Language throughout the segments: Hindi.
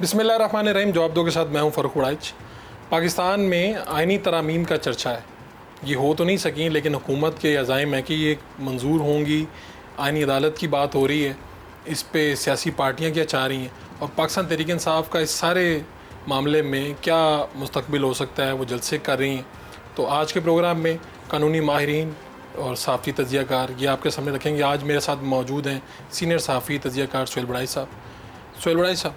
बिस्मिल्लाहिर्रहमानिर्रहीम। जवाब दो के साथ मैं हूं फ़रूख वड़ाइच। पाकिस्तान में आइनी तरामीम का चर्चा है। ये हो तो नहीं सकी, लेकिन हुकूमत के अज़ाइम है कि ये मंजूर होंगी। आइनी अदालत की बात हो रही है, इस पे सियासी पार्टियां क्या चाह रही हैं और पाकिस्तान तहरीक इंसाफ का इस सारे मामले में क्या मुस्तकबिल हो सकता है, वो जलसे कर रही हैं। तो आज के प्रोग्राम में कानूनी माहिरीन और सहाफ़ी तज्ज़ियाकार ये आपके सामने रखेंगे। आज मेरे साथ मौजूद हैं सीनियर सहाफ़ी तज्ज़ियाकार सुहेल बड़ाई साहब। सुहेल बड़ाई साहब,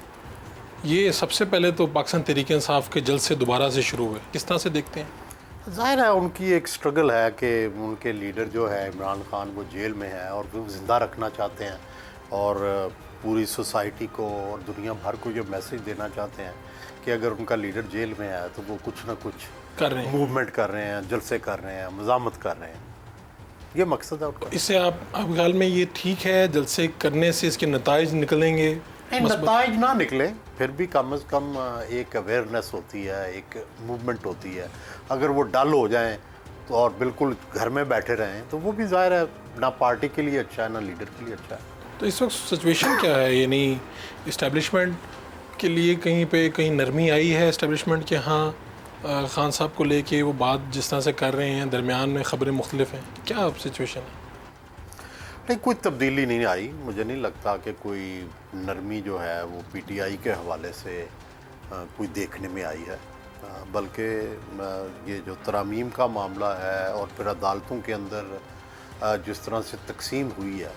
ये सबसे पहले तो पाकिस्तान तहरीक इंसाफ के जल्द से दोबारा से शुरू हुए, किस तरह से देखते हैं? ज़ाहिर है उनकी एक स्ट्रगल है कि उनके लीडर जो है इमरान खान वो जेल में है और वो ज़िंदा रखना चाहते हैं और पूरी सोसाइटी को और दुनिया भर को ये मैसेज देना चाहते हैं कि अगर उनका लीडर जेल में है तो वो कुछ ना कुछ कर रहे हैं, मूवमेंट कर रहे हैं, जलसे कर रहे हैं, मज़ामत कर रहे हैं। ये मकसद है उनका। इससे आप ख्याल में ये ठीक है, जलसे करने से इसके नताइज निकलेंगे? नताइज ना निकले फिर भी कम से कम एक अवेयरनेस होती है, एक मूवमेंट होती है। अगर वो डल हो जाएं तो और बिल्कुल घर में बैठे रहें तो वो भी ज़ाहिर है ना पार्टी के लिए अच्छा है ना लीडर के लिए अच्छा है। तो इस वक्त सिचुएशन क्या है? यानी इस्टेब्लिशमेंट के लिए कहीं नरमी आई है इस्टेब्लिशमेंट के? हाँ, खान साहब को लेके वो बात जिस तरह से कर रहे हैं, दरमियान में ख़बरें मुख्तलिफ हैं, क्या सिचुएशन है? नहीं, कोई तब्दीली नहीं आई। मुझे नहीं लगता कि कोई नरमी जो है वो पीटीआई के हवाले से कोई देखने में आई है। बल्कि ये जो तरामीम का मामला है और फिर अदालतों के अंदर जिस तरह से तकसीम हुई है,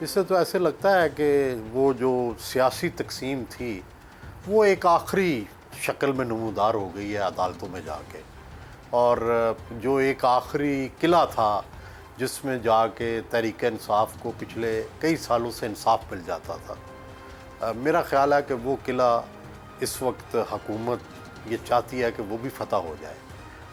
इससे तो ऐसे लगता है कि वो जो सियासी तकसीम थी वो एक आखिरी शक्ल में नमूदार हो गई है अदालतों में जाके। और जो एक आखिरी किला था जिसमें जाके तहरीक इंसाफ को पिछले कई सालों से इंसाफ मिल जाता था, मेरा ख़्याल है कि वो किला इस वक्त हुकूमत ये चाहती है कि वो भी फ़तह हो जाए।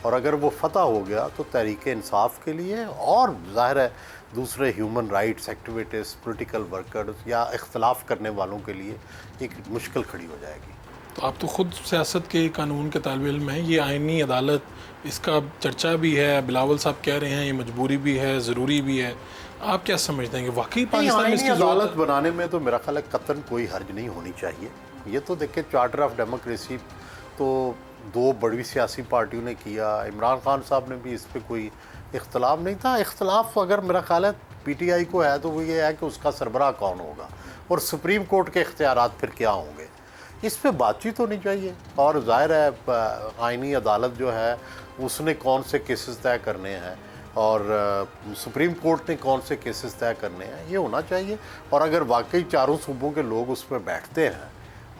और अगर वो फ़तह हो गया तो तहरीक इंसाफ के लिए और ज़ाहिर है दूसरे human rights activities, political workers या इख्तलाफ करने वालों के लिए एक मुश्किल खड़ी हो जाएगी। तो आप तो ख़ुद सियासत के कानून के तालिब इल्म हैं। ये आइनी अदालत, इसका चर्चा भी है, बिलावल साहब कह रहे हैं ये मजबूरी भी है, ज़रूरी भी है। आप क्या समझते हैं कि वाकई पाकिस्तान में इसकी अदालत बनाने में तो मेरा ख्याल है कतन कोई हर्ज नहीं होनी चाहिए। ये तो देखिए चार्टर ऑफ डेमोक्रेसी तो दो बड़ी सियासी पार्टियों ने किया, इमरान खान साहब ने भी इस पर कोई इख्तलाफ नहीं था। इख्तलाफ अगर मेरा ख्याल है पीटीआई को है तो वो ये है कि उसका सरबराह कौन होगा और सुप्रीम कोर्ट के इख्तियारात फिर क्या होंगे, इस पे बातचीत होनी चाहिए। और ज़ाहिर है आइनी अदालत जो है उसने कौन से केसेस तय करने हैं और सुप्रीम कोर्ट ने कौन से केसेस तय करने हैं, ये होना चाहिए। और अगर वाकई चारों सूबों के लोग उसमें बैठते हैं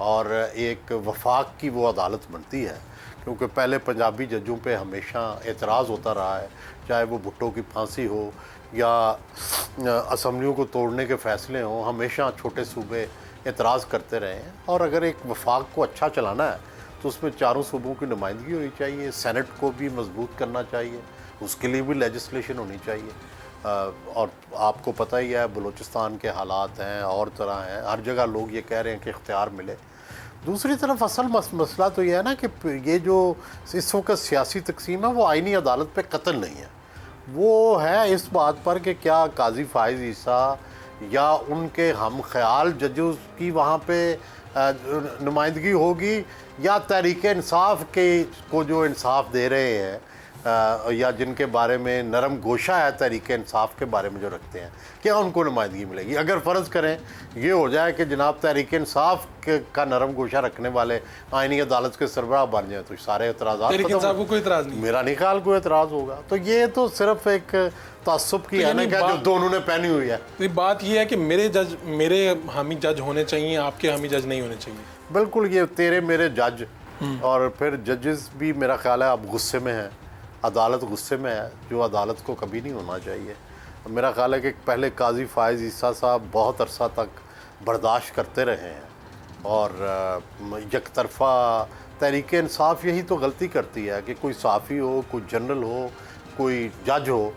और एक वफाक की वो अदालत बनती है, क्योंकि पहले पंजाबी जजों पे हमेशा एतराज़ होता रहा है, चाहे वो भुट्टो की फांसी हो या असम्बलियों को तोड़ने के फ़ैसले हों, हमेशा छोटे सूबे एतराज़ करते रहे हैं। और अगर एक वफाक को अच्छा चलाना है तो उसमें चारों सूबों की नुमाइंदगी होनी चाहिए, सेनेट को भी मजबूत करना चाहिए, उसके लिए भी लेजिस्लेशन होनी चाहिए। और आपको पता ही है बलूचिस्तान के हालात हैं और तरह हैं, हर जगह लोग ये कह रहे हैं कि इख्तियार मिले। दूसरी तरफ असल मसला तो ये है ना कि ये जो इस वक्त सियासी तकसीम है वो आइनी अदालत पे कत्ल नहीं है, वो है इस बात पर कि क्या काजी फाइज़ ईसा या उनके हम ख्याल जजों की वहाँ पे नुमाइंदगी होगी या तहरीक इंसाफ के को जो इंसाफ दे रहे हैं या जिनके बारे में नरम गोशा है तहरीक इंसाफ के बारे में जो रखते हैं, क्या उनको नुमाइंदगी मिलेगी? अगर फ़र्ज़ करें ये हो जाए कि जनाब तहरीक इंसाफ का नरम गोशा रखने वाले आइनी अदालत के सरबराह बन जाए तो सारे एतराज़ात, को कोई एतराज़ नहीं, मेरा नहीं ख्याल कोई एतराज़ होगा। तो ये तो सिर्फ एक तासुब की है ना क्या जो दोनों ने पहनी हुई है। तो बात ये है कि मेरे हामी जज होने चाहिए, आपके हामी जज नहीं होने चाहिए। बिल्कुल, ये तेरे मेरे जज। और फिर जजेस भी मेरा ख्याल है अब गुस्से में है, अदालत गुस्से में है, जो अदालत को कभी नहीं होना चाहिए। मेरा ख्याल है कि पहले काजी फाइज़ ईसा साहब बहुत अरसा तक बर्दाश्त करते रहे हैं और एक तरफ़ा तहरीक इंसाफ यही तो गलती करती है कि कोई साफ़ी हो, कोई जनरल हो, कोई जज हो,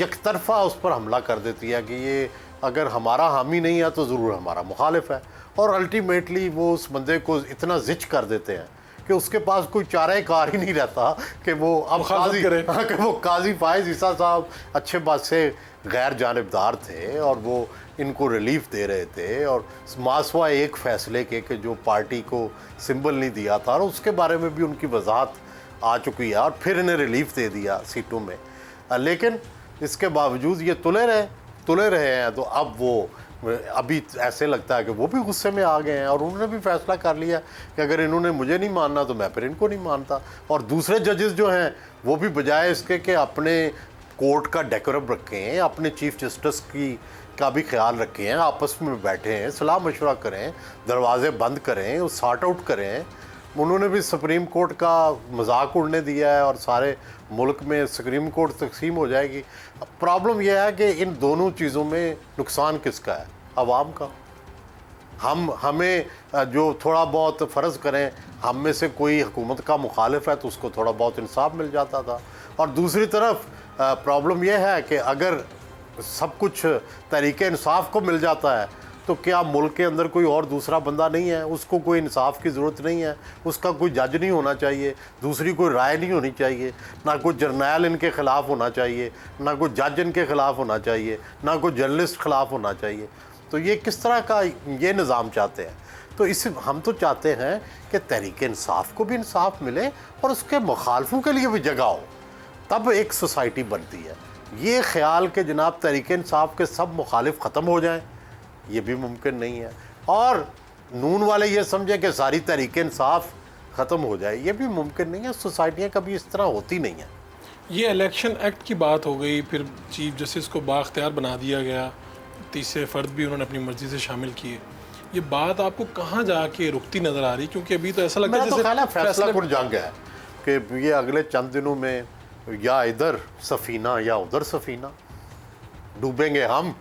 एक तरफ़ा उस पर हमला कर देती है कि ये अगर हमारा हामी नहीं है तो ज़रूर हमारा मुखालिफ है। और अल्टीमेटली वो उस बंदे को इतना ज़िच कर देते हैं कि उसके पास कोई चारा कार ही नहीं रहता कि वो अब काजी करे। हाँ, कि वो काजी फायज ईसा साहब अच्छे बात से गैर जानिबदार थे और वो इनको रिलीफ दे रहे थे, और मासवा एक फैसले के कि जो पार्टी को सिंबल नहीं दिया था, और उसके बारे में भी उनकी वजाहत आ चुकी है, और फिर इन्हें रिलीफ दे दिया सीटों में। लेकिन इसके बावजूद ये तुले रहे हैं। तो अब वो अभी ऐसे लगता है कि वो भी गुस्से में आ गए हैं, और उन्होंने भी फैसला कर लिया कि अगर इन्होंने मुझे नहीं मानना तो मैं फिर इनको नहीं मानता। और दूसरे जजेस जो हैं वो भी बजाय इसके कि अपने कोर्ट का डेकोरम रखें, अपने चीफ जस्टिस का भी ख्याल रखें, आपस में बैठें, सलाह मशवरा करें, दरवाजे बंद करें, वो सॉर्ट आउट करें, उन्होंने भी सुप्रीम कोर्ट का मजाक उड़ने दिया है और सारे मुल्क में सुप्रीम कोर्ट तकसीम हो जाएगी। प्रॉब्लम यह है कि इन दोनों चीज़ों में नुकसान किसका है? अवाम का। हमें जो थोड़ा बहुत फ़र्ज़ करें हम में से कोई हुकूमत का मुखालिफ है तो उसको थोड़ा बहुत इंसाफ मिल जाता था, और दूसरी तरफ प्रॉब्लम यह है कि अगर सब कुछ तरीके इंसाफ को मिल जाता है तो क्या मुल्क के अंदर कोई और दूसरा बंदा नहीं है, उसको कोई इंसाफ की ज़रूरत नहीं है, उसका कोई जज नहीं होना चाहिए, दूसरी कोई राय नहीं होनी चाहिए, ना कोई जर्नैल इनके ख़िलाफ़ होना चाहिए, ना कोई जज इनके ख़िलाफ़ होना चाहिए, ना कोई जर्नलिस्ट ख़िलाफ़ होना चाहिए। तो ये किस तरह का ये निज़ाम चाहते हैं? तो इस हम तो चाहते हैं कि तहरीक इंसाफ को भी इंसाफ मिले और उसके मुखालफों के लिए भी जगह हो, तब एक सोसाइटी बनती है। ये ख्याल कि जनाब तहरीक इंसाफ के सब मुखालिफ ख़त्म हो जाएं, ये भी मुमकिन नहीं है, और नून वाले ये समझे कि सारी तहरीक इंसाफ ख़त्म हो जाए, ये भी मुमकिन नहीं है। सोसाइटियाँ कभी इस तरह होती नहीं हैं। ये इलेक्शन एक्ट की बात हो गई, फिर चीफ जस्टिस को बाख्तियार बना दिया गया, तीसरे फ़र्द भी उन्होंने अपनी मर्ज़ी से शामिल किए। ये बात आपको कहाँ जाके रुकती नज़र आ रही? क्योंकि अभी तो ऐसा लगता है मेरा तो ख्याल है फैसला कुन जंग है कि ये अगले चंद दिनों में या इधर सफ़ीना या उधर सफ़ीना, डूबेंगे हम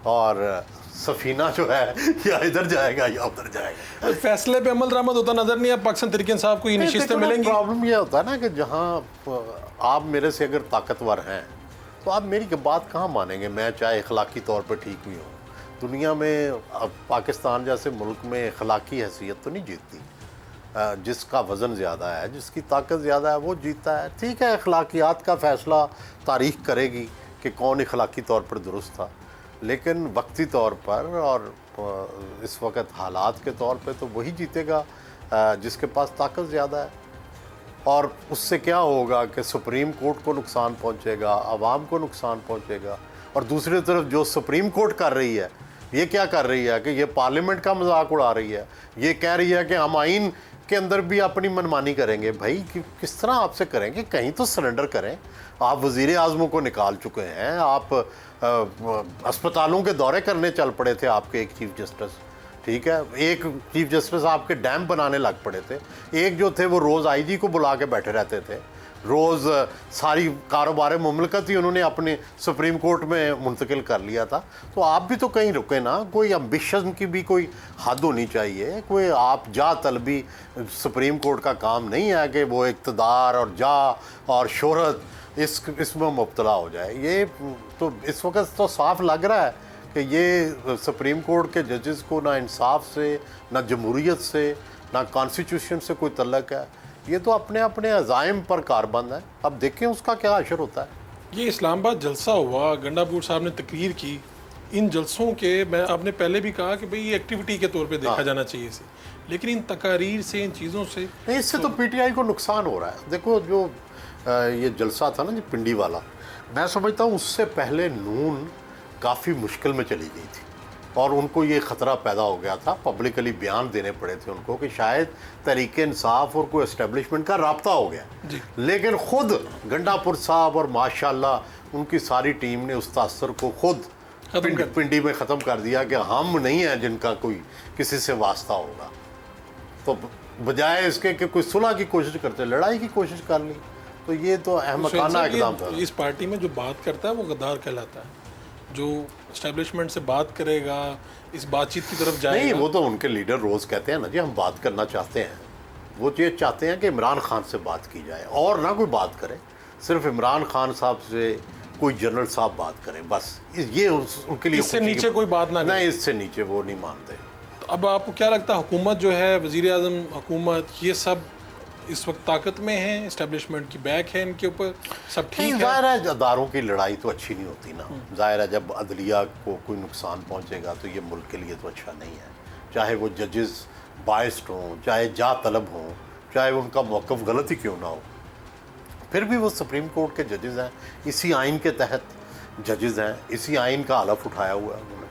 और सफ़ीना जो है या इधर जाएगा या उधर जाएगा। फैसले पे अमल दरामद होता नज़र नहीं है पाकिस्तान तहरीक इंसाफ को, ये नशिस्तें मिलेंगी। प्रॉब्लम ये होता है ना कि जहाँ आप मेरे से अगर ताकतवर हैं तो आप मेरी बात कहाँ मानेंगे, मैं चाहे अखलाकी तौर पर ठीक भी हूँ। दुनिया में अब पाकिस्तान जैसे मुल्क में अखलाकी हैसियत तो नहीं जीतती, जिसका वज़न ज़्यादा है, जिसकी ताकत ज़्यादा है वो जीतता है। ठीक है, अखलाकियात का फ़ैसला तारीख़ करेगी कि कौन अखलाकी तौर पर दुरुस्त था, लेकिन वक्ती तौर पर और इस वक्त हालात के तौर पे तो वही जीतेगा जिसके पास ताकत ज़्यादा है। और उससे क्या होगा कि सुप्रीम कोर्ट को नुकसान पहुंचेगा, आवाम को नुकसान पहुंचेगा। और दूसरी तरफ जो सुप्रीम कोर्ट कर रही है, ये क्या कर रही है कि ये पार्लियामेंट का मजाक उड़ा रही है। ये कह रही है कि हम आइन के अंदर भी अपनी मनमानी करेंगे। भाई किस तरह आपसे करेंगे? कहीं तो सरेंडर करें। आप वज़ीर आज़मों को निकाल चुके हैं, आप अस्पतालों के दौरे करने चल पड़े थे आपके एक चीफ जस्टिस, ठीक है, एक चीफ जस्टिस आपके डैम बनाने लग पड़े थे, एक जो थे वो रोज़ आईजी को बुला के बैठे रहते थे, रोज़ सारी कारोबार मुमलकत ही उन्होंने अपने सुप्रीम कोर्ट में मुंतकिल कर लिया था। तो आप भी तो कहीं रुके ना, कोई अम्बिशन की भी कोई हद होनी चाहिए। कोई आप जा तलबी सुप्रीम कोर्ट का काम नहीं है कि वो इक़्तिदार और जा और शोहरत इसमें मुब्तला हो जाए। ये तो इस वक्त तो साफ लग रहा है कि ये सुप्रीम कोर्ट के जजेस को ना इंसाफ से, ना जमहूरियत से, ना कॉन्स्टिट्यूशन से कोई तल्लक है। ये तो अपने अपने अज़ाइम पर कारबंद है। अब देखें उसका क्या असर होता है। ये इस्लामाबाद जलसा हुआ, गंडापुर साहब ने तकरीर की, इन जलसों के मैं आपने पहले भी कहा कि भाई ये एक्टिविटी के तौर पे देखा जाना चाहिए इसे, लेकिन इन तकारीर से, इन चीज़ों से नहीं, इससे तो पीटीआई को नुकसान हो रहा है। देखो जो ये जलसा था ना, जो पिंडी वाला, मैं समझता हूँ उससे पहले नून काफ़ी मुश्किल में चली गई थी और उनको ये ख़तरा पैदा हो गया था, पब्लिकली बयान देने पड़े थे उनको कि शायद तहरीक इंसाफ और कोई एस्टेब्लिशमेंट का राब्ता हो गया। लेकिन ख़ुद गंडापुर साहब और माशाल्लाह उनकी सारी टीम ने उस तासर को खुद पिंडी में ख़त्म कर दिया कि हम नहीं हैं जिनका कोई किसी से वास्ता होगा। तो बजाय इसके कि कोई सुलह की कोशिश करते, लड़ाई की कोशिश कर ली। तो ये तो अहमकाना इक़दाम था। इस पार्टी में जो बात करता है वो गद्दार कहलाता है, जो एस्टेब्लिशमेंट से बात करेगा, इस बातचीत की तरफ जाएगा। नहीं, वो तो उनके लीडर रोज़ कहते हैं ना जी हम बात करना चाहते हैं। वो ये चाहते हैं कि इमरान खान से बात की जाए और ना कोई बात करे, सिर्फ इमरान खान साहब से कोई जनरल साहब बात करें, बस ये उनके लिए। इससे नीचे कोई बात ना नहीं, इससे नीचे वो नहीं मानते। तो अब आपको क्या लगता है, हुकूमत जो है, वज़ीर आज़म हुकूमत, ये सब इस वक्त ताकत में हैं, इस्टेब्लिशमेंट की बैक है इनके ऊपर, सब ठीक है? ज़ाहिर है अदारों की लड़ाई तो अच्छी नहीं होती ना। ज़ाहिर है जब अदलिया को कोई नुकसान पहुंचेगा तो ये मुल्क के लिए तो अच्छा नहीं है। चाहे वो जजेस बाइस्ड हों, चाहे जा तलब हों, चाहे उनका मौक़िफ़ गलत ही क्यों ना हो, फिर भी वो सुप्रीम कोर्ट के जजेस हैं, इसी आइन के तहत जजेस हैं, इसी आइन का हलफ उठाया हुआ है उन्होंने,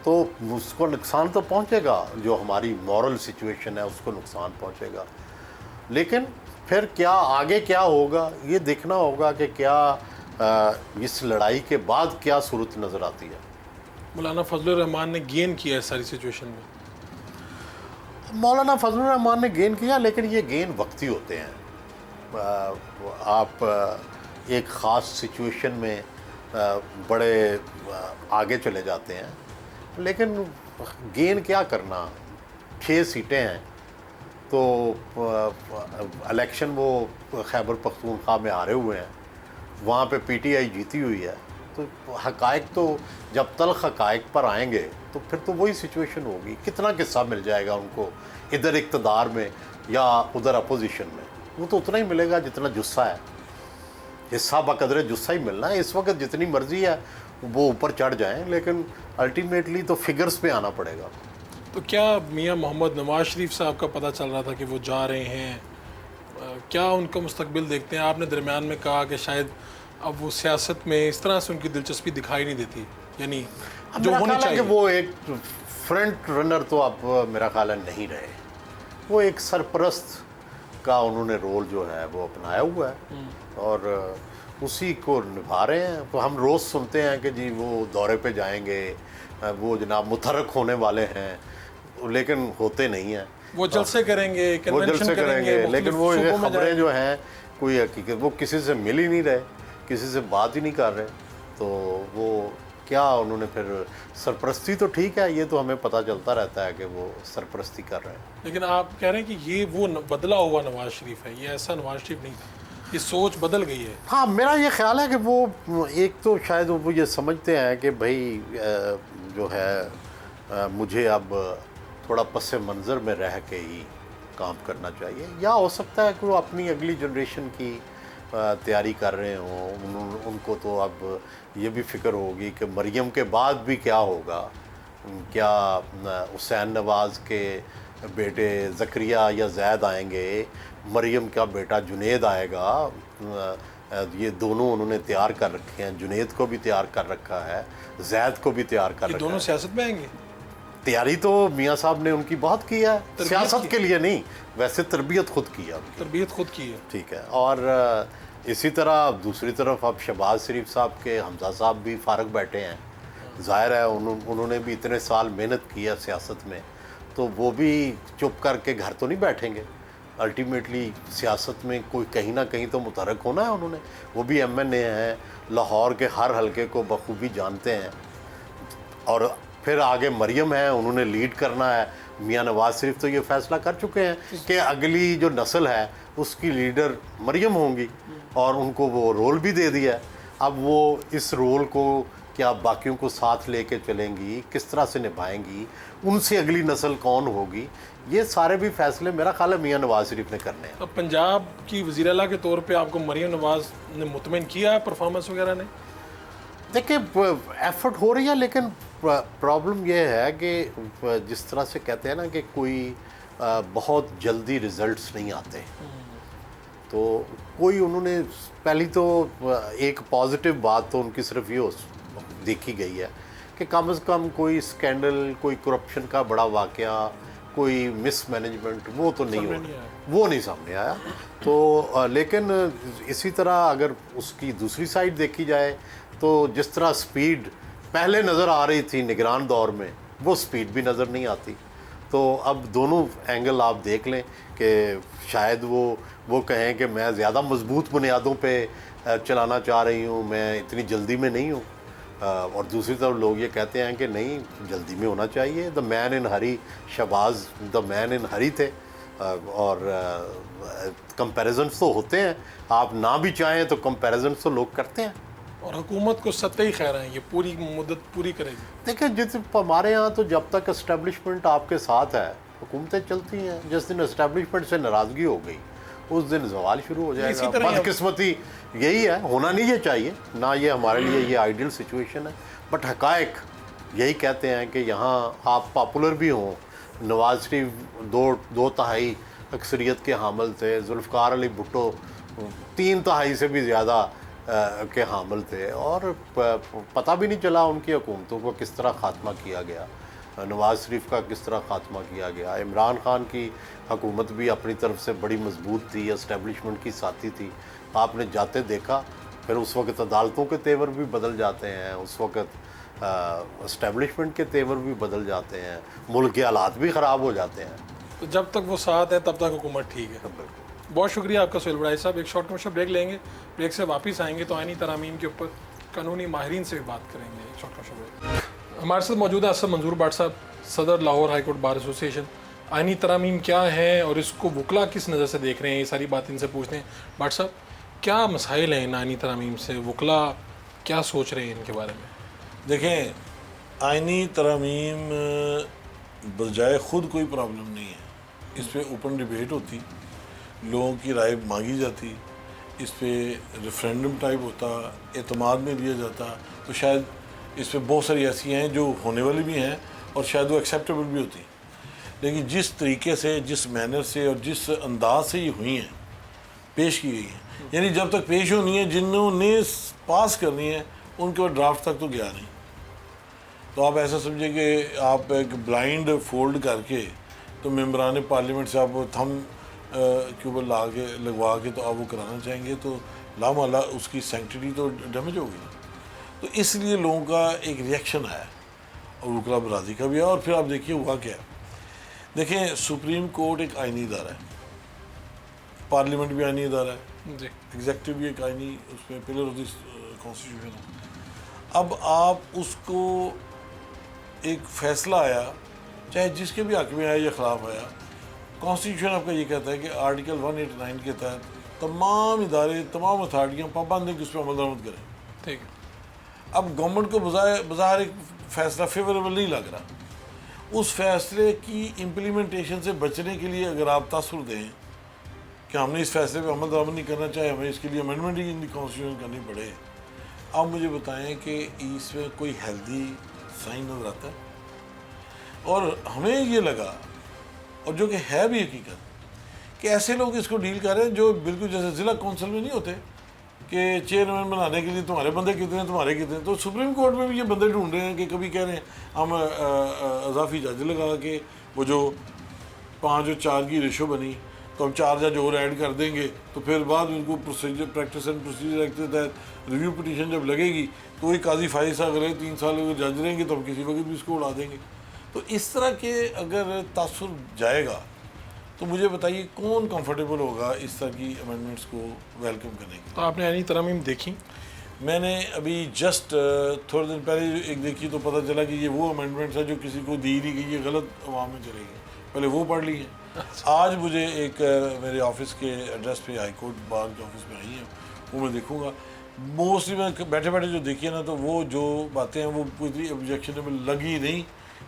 तो उसको नुकसान तो पहुंचेगा। जो हमारी मॉरल सिचुएशन है उसको नुकसान पहुंचेगा। लेकिन फिर क्या आगे क्या होगा ये देखना होगा कि क्या इस लड़ाई के बाद क्या सूरत नज़र आती है। मौलाना फजलुर रहमान ने गेन किया है सारी सिचुएशन में। मौलाना फजलुर रहमान ने गेन किया, लेकिन ये गेन वक्ती होते हैं। आप एक ख़ास सिचुएशन में बड़े आगे चले जाते हैं, लेकिन गेन क्या करना। 6 सीटें हैं तो इलेक्शन वो खैबर पख्तूनख्वा में हारे हुए हैं, वहाँ पे पीटीआई जीती हुई है। तो हक़ाइक़ तो जब तल्ख़ हक़ाइक़ पर आएंगे तो फिर तो वही सिचुएशन होगी। कितना किस्सा मिल जाएगा उनको इधर इक़्तिदार में या उधर अपोजिशन में, वो तो उतना ही मिलेगा जितना जुस्सा है। हिस्सा बकदरे जुस्सा ही मिलना है। इस वक्त जितनी मर्ज़ी है वो ऊपर चढ़ जाएं, लेकिन अल्टीमेटली तो फिगर्स पे आना पड़ेगा। तो क्या मियां मोहम्मद नवाज शरीफ साहब का पता चल रहा था कि वो जा रहे हैं, क्या उनका मुस्तकबिल देखते हैं? आपने दरमियान में कहा कि शायद अब वो सियासत में इस तरह से उनकी दिलचस्पी दिखाई नहीं देती, यानी जो होनी चाहिए। कि वो एक फ्रंट रनर तो अब मेरा ख्याल है नहीं रहे। वो एक सरपरस्त का उन्होंने रोल जो है वो अपनाया हुआ है और उसी को निभा रहे हैं। तो हम रोज़ सुनते हैं कि जी वो दौरे पे जाएंगे, वो जनाब मुतहर्रिक होने वाले हैं, लेकिन होते नहीं हैं। वो जलसे करेंगे, वो जलसे करेंगे, लेकिन वो ये खबरें खबरें जो हैं कोई हकीकत, वो किसी से मिल ही नहीं रहे, किसी से बात ही नहीं कर रहे। तो वो क्या उन्होंने फिर सरपरस्ती तो ठीक है, ये तो हमें पता चलता रहता है कि वो सरपरस्ती कर रहे हैं। लेकिन आप कह रहे हैं कि ये वो बदला हुआ नवाज शरीफ है, ये ऐसा नवाज शरीफ नहीं था, ये सोच बदल गई है। हाँ, मेरा ये ख्याल है कि वो एक तो शायद वो ये समझते हैं कि भाई जो है मुझे अब थोड़ा पस मंज़र में रह के ही काम करना चाहिए, या हो सकता है कि वो अपनी अगली जनरेशन की तैयारी कर रहे हों। उनको तो अब ये भी फ़िक्र होगी कि मरियम के बाद भी क्या होगा, क्या हुसैन नवाज़ के बेटे ज़करिया या ज़ैद आएंगे, मरियम का बेटा जुनेद आएगा। ये दोनों उन्होंने तैयार कर रखे हैं, जुनेद को भी तैयार कर रखा है, ज़ैद को भी तैयार कर रखा है। दोनों सियासत में आएंगे। तैयारी तो मियाँ साहब ने उनकी बहुत की है, सियासत के लिए नहीं, वैसे तरबियत खुद की है, तरबियत खुद की है। ठीक है। और इसी तरह दूसरी तरफ अब शहबाज शरीफ साहब के हमजा साहब भी फारग बैठे हैं। ज़ाहिर है उन्होंने भी इतने साल मेहनत की है सियासत में, तो वो भी चुप करके घर तो नहीं बैठेंगे। अल्टीमेटली सियासत में कोई कहीं ना कहीं तो मुतहर्रिक होना है उन्होंने। वो भी MNA हैं, लाहौर के हर हलके को बखूबी जानते हैं। और फिर आगे मरियम है, उन्होंने लीड करना है। मियाँ नवाज शरीफ तो ये फैसला कर चुके हैं कि अगली जो नस्ल है उसकी लीडर मरियम होंगी, और उनको वो रोल भी दे दिया है। अब वो इस रोल को क्या बाकियों को साथ लेके चलेंगी, किस तरह से निभाएंगी, उनसे अगली नस्ल कौन होगी, ये सारे भी फैसले मेरा ख्याल है मियाँ नवाज शरीफ ने करने हैं। अब पंजाब की वज़ीर आला के तौर पे आपको मरियम नवाज ने मुतमिन किया है परफॉर्मेंस वगैरह ने? देखिए एफर्ट हो रही है, लेकिन प्रॉब्लम ये है कि जिस तरह से कहते हैं ना कि कोई बहुत जल्दी रिजल्ट्स नहीं आते। तो कोई उन्होंने पहली तो एक पॉजिटिव बात तो उनकी सिर्फ ये देखी गई है कि कम से कम कोई स्कैंडल, कोई करप्शन का बड़ा वाक़या, कोई मिसमैनेजमेंट वो तो नहीं हुआ, वो नहीं सामने आया। तो लेकिन इसी तरह अगर उसकी दूसरी साइड देखी जाए तो जिस तरह स्पीड पहले नज़र आ रही थी निगरान दौर में, वो स्पीड भी नज़र नहीं आती। तो अब दोनों एंगल आप देख लें कि शायद वो कहें कि मैं ज़्यादा मजबूत बुनियादों पे चलाना चाह रही हूँ, मैं इतनी जल्दी में नहीं हूँ। और दूसरी तरफ लोग ये कहते हैं कि नहीं, जल्दी में होना चाहिए। The man in hurry, Shahbaz the man in hurry थे। और कंपैरिजन्स तो होते हैं, आप ना भी चाहें तो कंपैरिजन्स तो लोग करते हैं। और हुकूमत को सत्ते खैर है, ये पूरी मुद्दत पूरी करेगी। देखिए हमारे यहाँ तो जब तक इस्टेब्लिशमेंट आपके साथ है हुकूमतें चलती हैं। जिस दिन इस्टेब्लिशमेंट से नाराज़गी हो गई उस दिन सवाल शुरू हो इसी जाएगा। तरह बदकिस्मती यही है, होना नहीं ये चाहिए ना, ये हमारे लिए ये आइडियल सिचुएशन है, बट हकायक यही कहते हैं कि यहाँ आप पॉपुलर भी हों, नवाज शरीफ दो तिहाई अक्सरियत के हामिल थे, जुल्फ़िकार अली भुट्टो 3 तिहाई से भी ज़्यादा के हामिल थे, और पता भी नहीं चला उनकी हुकूमतों को किस तरह ख़ात्मा किया गया, नवाज शरीफ का किस तरह ख़ात्मा किया गया। इमरान खान की हुकूमत भी अपनी तरफ से बड़ी मजबूत थी, एस्टेब्लिशमेंट की साथी थी, आपने जाते देखा। फिर उस वक्त अदालतों के तेवर भी बदल जाते हैं, उस वक्त एस्टेब्लिशमेंट के तेवर भी बदल जाते हैं, मुल्क के हालात भी ख़राब हो जाते हैं। तो जब तक वो साथ है तब तक हुकूमत ठीक है। बहुत शुक्रिया आपका सुहेल बड़ाई साहब। एक शॉर्ट कमर्शियल ब्रेक लेंगे, ब्रेक से वापस आएंगे तो आईनी तरामीम के ऊपर कानूनी माहिरीन से भी बात करेंगे। एक शॉर्ट कमर्शियल ब्रेक। हमारे साथ मौजूद है असद मंजूर भट्ट साहब, सदर Lahore high court bar association. आईनी तरामीम क्या है और इसको वकला किस नज़र से देख रहे हैं, ये सारी बात इनसे पूछते हैं। भट्ट साहब, क्या मसाइल हैं इन आईनी तरामीम से, वकला क्या सोच रहे हैं इनके बारे में? देखें, आइनी तरमीम बजाय ख़ुद कोई प्रॉब्लम नहीं है, इस पर ओपन डिबेट होती, लोगों की राय मांगी जाती, इस पर रेफरेंडम टाइप होता, एतमाद में लिया जाता, तो शायद इस पर बहुत सारी ऐसी हैं जो होने वाली भी हैं और शायद वो एक्सेप्टेबल भी होती। लेकिन जिस तरीके से, जिस मैनर से और जिस अंदाज से ये हुई हैं, पेश की गई हैं, यानी जब तक पेश होनी है, जिन्होंने पास करनी है उनके बाद ड्राफ्ट तक तो गया नहीं। तो आप ऐसा समझे कि आप एक ब्लाइंड फोल्ड करके तो मेम्बरान पार्लियामेंट से आप थम के ऊपर ला के लगवा के तो आप वो कराना चाहेंगे, तो लामाला उसकी सेंक्टिटी तो डैमेज होगी। तो इसलिए लोगों का एक रिएक्शन आया और वकला बरादरी का भी आया। और फिर आप देखिए हुआ क्या है। देखें, सुप्रीम कोर्ट एक आइनी इदारा है, पार्लियामेंट भी आइनी इदारा है जी, एग्जेक्टिव भी एक आइनी, उसमें पिलर ऑफ दिस कॉन्स्टिट्यूशन है। अब आप उसको एक फ़ैसला आया, चाहे जिसके भी हक़ में आया या ख़िलाफ़ आया, कॉन्स्टिट्यूशन आपका ये कहता है कि आर्टिकल 189 के तहत तमाम इदारे, तमाम अथॉरिटियाँ पाबंद हैं कि उस पर अमल दरामद करें। ठीक है। अब गवर्नमेंट को बाहर एक फ़ैसला फेवरेबल नहीं लग रहा, उस फैसले की इम्प्लीमेंटेशन से बचने के लिए अगर आप तासुर दें कि हमने इस फैसले पे अमल दरामद नहीं करना चाहे, हमें इसके लिए अमेंडमेंट ही इन कॉन्स्टिट्यूशन करनी पड़े, आप मुझे बताएं कि इसमें कोई हेल्दी साइन नजर आता है? और हमें ये लगा, और जो कि है भी हकीकत, कि ऐसे लोग इसको डील कर रहे हैं जो बिल्कुल जैसे ज़िला कौंसिल में नहीं होते कि चेयरमैन बनाने के लिए तुम्हारे बंदे कितने, तुम्हारे कितने। तो सुप्रीम कोर्ट में भी ये बंदे ढूंढ रहे हैं कि कभी कह रहे हैं हम अजाफी जज लगा के वो जो 5 और 4 की रेशो बनी तो हम 4 जज और ऐड कर देंगे, तो फिर बाद में उनको procedure, practice and procedure act के तहत रिव्यू पिटीशन जब लगेगी तो वही काजी फाइज अगर 3 साल अगर जज रहेंगे तो हम किसी वक्त भी इसको उड़ा देंगे। तो इस तरह के अगर तासुर जाएगा तो मुझे बताइए कौन कंफर्टेबल होगा इस तरह की अमेंडमेंट्स को वेलकम करने के। तो आपने आईनी तरामीम देखी? मैंने अभी जस्ट थोड़े दिन पहले एक देखी तो पता चला कि ये वो अमेंडमेंट्स है जो किसी को दी नहीं गई, ये गलत अवाम में चलेगी, पहले वो पढ़ ली है। आज मुझे एक मेरे ऑफिस के एड्रेस पे हाई कोर्ट बार के ऑफिस में आई है, वो मैं देखूँगा। मोस्टली मैं बैठे बैठे जो देखी है ना, तो वो जो बातें हैं वो पूरी ऑब्जेक्शनेबल लगी नहीं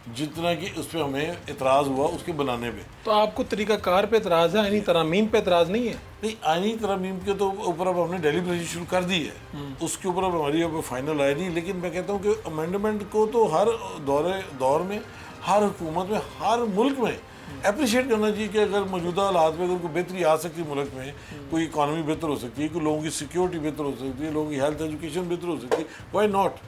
जितना कि उस पर हमें इतराज़ हुआ उसके बनाने पे। तो आपको तरीक़ाकार पे इतराज़ है, आईनी तरामीम पे इतराज़ नहीं है? नहीं, आईनी तरमीम के तो ऊपर अब हमने डेलीब्रेशन शुरू कर दी है, उसके ऊपर अब हमारी अब फाइनल आया नहीं। लेकिन मैं कहता हूँ कि अमेंडमेंट को तो हर दौर में, हर हुकूमत में, हर मुल्क में अप्रिशिएट करना चाहिए कि अगर मौजूदा हालात में अगर कोई बेहतरी आ सकती है, मुल्क में कोई इकानमी बेहतर हो सकती है, कोई लोगों की सिक्योरिटी बेहतर हो सकती है, लोगों की हेल्थ एजुकेशन बेहतर हो सकती है, वाई नॉट।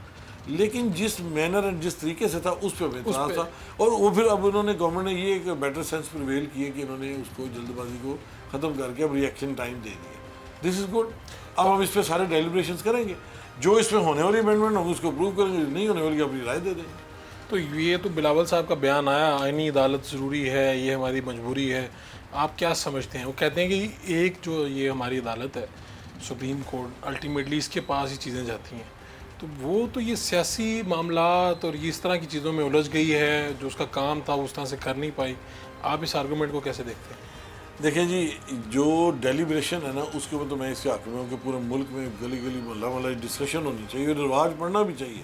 लेकिन जिस मैनर एंड जिस तरीके से था उस पर बेहतर था। और वो फिर अब उन्होंने, गवर्नमेंट ने ये एक बेटर सेंस प्रिवेल किया कि इन्होंने उसको जल्दबाजी को ख़त्म करके अब रिएक्शन टाइम दे दिया। This is good. अब हम इस पर सारे डेलिब्रेशंस करेंगे, जो इसमें होने वाली अमेंडमेंट होगी उसको अप्रूव करेंगे, नहीं होने वाली अपनी राय दे देंगे। तो ये तो बिलावल साहब का बयान आया, आईनी अदालत ज़रूरी है, ये हमारी मजबूरी है, आप क्या समझते हैं? वो कहते हैं कि एक जो ये हमारी अदालत है सुप्रीम कोर्ट, अल्टीमेटली इसके पास ही चीज़ें जाती हैं, तो वो तो ये सियासी मामलात और ये इस तरह की चीज़ों में उलझ गई है, जो उसका काम था वो उस तरह से कर नहीं पाई। आप इस आर्गूमेंट को कैसे देखते हैं? देखिए जी, जो डेलिब्रेशन है ना, उसके ऊपर तो मैं इससे हक़ में हूँ कि पूरे मुल्क में गली गली मोहल्ला मोहल्ला डिस्कशन होनी चाहिए, रिवाज पढ़ना भी चाहिए।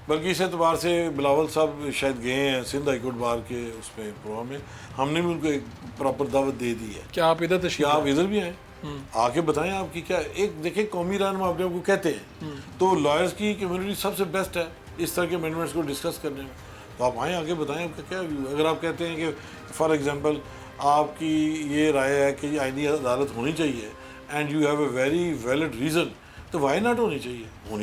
बल्कि इस एतबार से बिलावल साहब शायद गए हैं सिंध हाई कोर्ट बार के उस पर प्रोग्राम में, हमने भी उनको एक प्रॉपर दावत दे दी है। क्या आप इधर क्या तशरीफ आप इधर भी आए, आके बताएं आपकी क्या एक देखिए कौमी रहनुमा अपने आपको कहते हैं, तो लॉयर्स की कम्युनिटी सबसे बेस्ट है इस तरह के अमेंडमेंट्स को डिस्कस करने में। तो आप आएँ आके बताएं आपका क्या व्यू है। अगर आप कहते हैं कि फॉर एग्जांपल आपकी ये राय है कि आईनी अदालत होनी चाहिए and you have a very valid reason, तो वाई नॉट होनी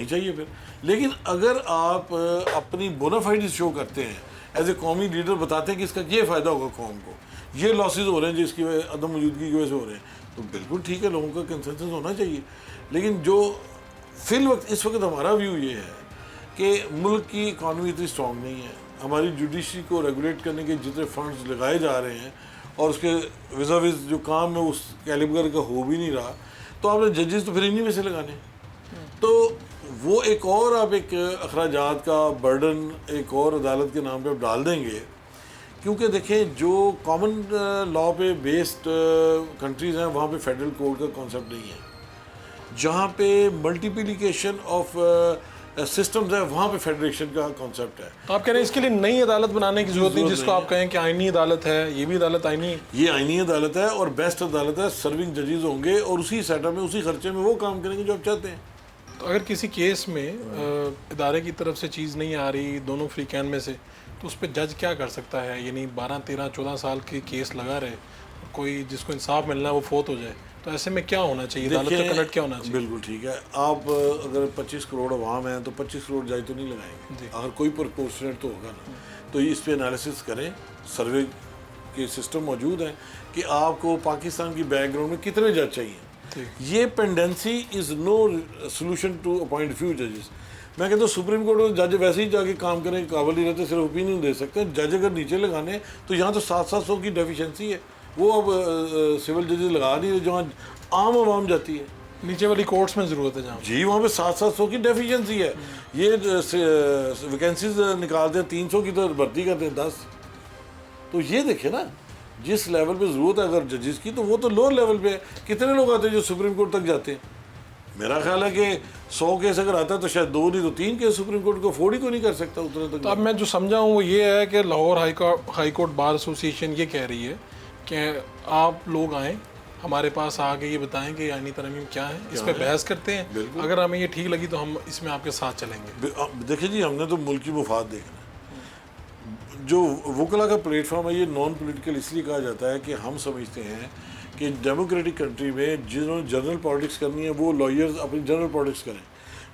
चाहिए फिर। लेकिन अगर आप अपनी बोनाफाइड शो करते हैं एज ए कौमी लीडर, बताते हैं कि इसका ये फ़ायदा होगा कौम को, ये लॉसेज हो रहे हैं जिसकी अदम मौजूदगी की वजह से हो रहे हैं, तो बिल्कुल ठीक है, लोगों का कंसेंसस होना चाहिए। लेकिन जो फिल वक्त इस वक्त हमारा व्यू ये है कि मुल्क की इकानमी इतनी स्ट्रॉन्ग नहीं है, हमारी जुडिशरी को रेगुलेट करने के जितने फंड्स लगाए जा रहे हैं और उसके विज़ा विज़ जो काम है उस कैलिबर का हो भी नहीं रहा, तो आपने जजेस तो फिर इन्हीं में से लगाने। तो वो एक और आप एक अखराजात का बर्डन एक और अदालत के नाम पे आप डाल देंगे, क्योंकि देखें जो कॉमन लॉ पे बेस्ड कंट्रीज़ हैं वहाँ पे फेडरल कोर्ट का कॉन्सेप्ट नहीं है। जहाँ पे मल्टीप्लिकेशन ऑफ सिस्टम्स है वहाँ पे फेडरेशन का कॉन्सेप्ट है। तो आप कह रहे हैं इसके लिए नई अदालत बनाने की जरूरत नहीं, जिसको आप कहें कि आईनी अदालत है, ये भी अदालत आईनी, ये आईनी अदालत है और बेस्ट अदालत है, सर्विंग जजेस होंगे और उसी सेटअप में उसी खर्चे में वो काम करेंगे जो आप चाहते हैं। तो अगर किसी केस में इदारे की तरफ से चीज़ नहीं आ रही दोनों फ्रीकैन में से, तो उस पर जज क्या कर सकता है? यानी 12, 13, 14 साल के केस लगा रहे, कोई जिसको इंसाफ मिलना है वो फोत हो जाए, तो ऐसे में क्या होना चाहिए? अदालत का कनेक्ट क्या होना चाहिए? बिल्कुल ठीक है। आप अगर 25 करोड़ अवाम है तो 25 करोड़ जज तो नहीं लगाएंगे, अगर कोई प्रोपोर्शनेट तो होगा ना। तो इस पे एनालिसिस करें, सर्वे के सिस्टम मौजूद हैं कि आपको पाकिस्तान की बैकग्राउंड में कितने जज चाहिए। ये pendency is no solution to appoint few जजेस। मैं कहता हूँ सुप्रीम कोर्ट में जज वैसे ही जाके काम करें, काबिल नहीं रहते, सिर्फ ओपिनियन दे सकते हैं। जज अगर नीचे लगाने तो यहाँ तो 700 की डेफिशिएंसी है, वो अब सिविल जजेस लगा नहीं रहे जहाँ आम आवाम जाती है। नीचे वाली कोर्ट्स में ज़रूरत है जहाँ जी, वहाँ पे 700 की डेफिशिएंसी है। ये वैकेंसीज निकालते हैं 300 की तो भर्ती करते हैं 10। तो ये देखे ना जिस लेवल पे ज़रूरत है अगर जजेस की, तो वो तो लोअर लेवल पे है। कितने लोग आते हैं जो सुप्रीम कोर्ट तक जाते हैं? मेरा ख्याल है कि 100 केस अगर आता है तो शायद 2 नहीं तो 3 केस सुप्रीम कोर्ट को अफोर्ड ही को नहीं कर सकता उतने तक। तो अब मैं जो समझा हूँ वो ये है कि Lahore high court bar association ये कह रही है कि आप लोग आएँ हमारे पास आके ये बताएं कि आईनी तरमीम क्या है, इस पर बहस करते हैं, अगर हमें ये ठीक लगी तो हम इसमें आपके साथ चलेंगे। देखिए जी, हमने तो मुल्क की मुफाद देखना है। जो वकला का प्लेटफॉर्म है ये नॉन पॉलिटिकल इसलिए कहा जाता है कि हम समझते हैं कि डेमोक्रेटिक कंट्री में जिन्होंने जनरल पॉलिटिक्स करनी है वो लॉयर्स अपनी जनरल पॉलिटिक्स करें,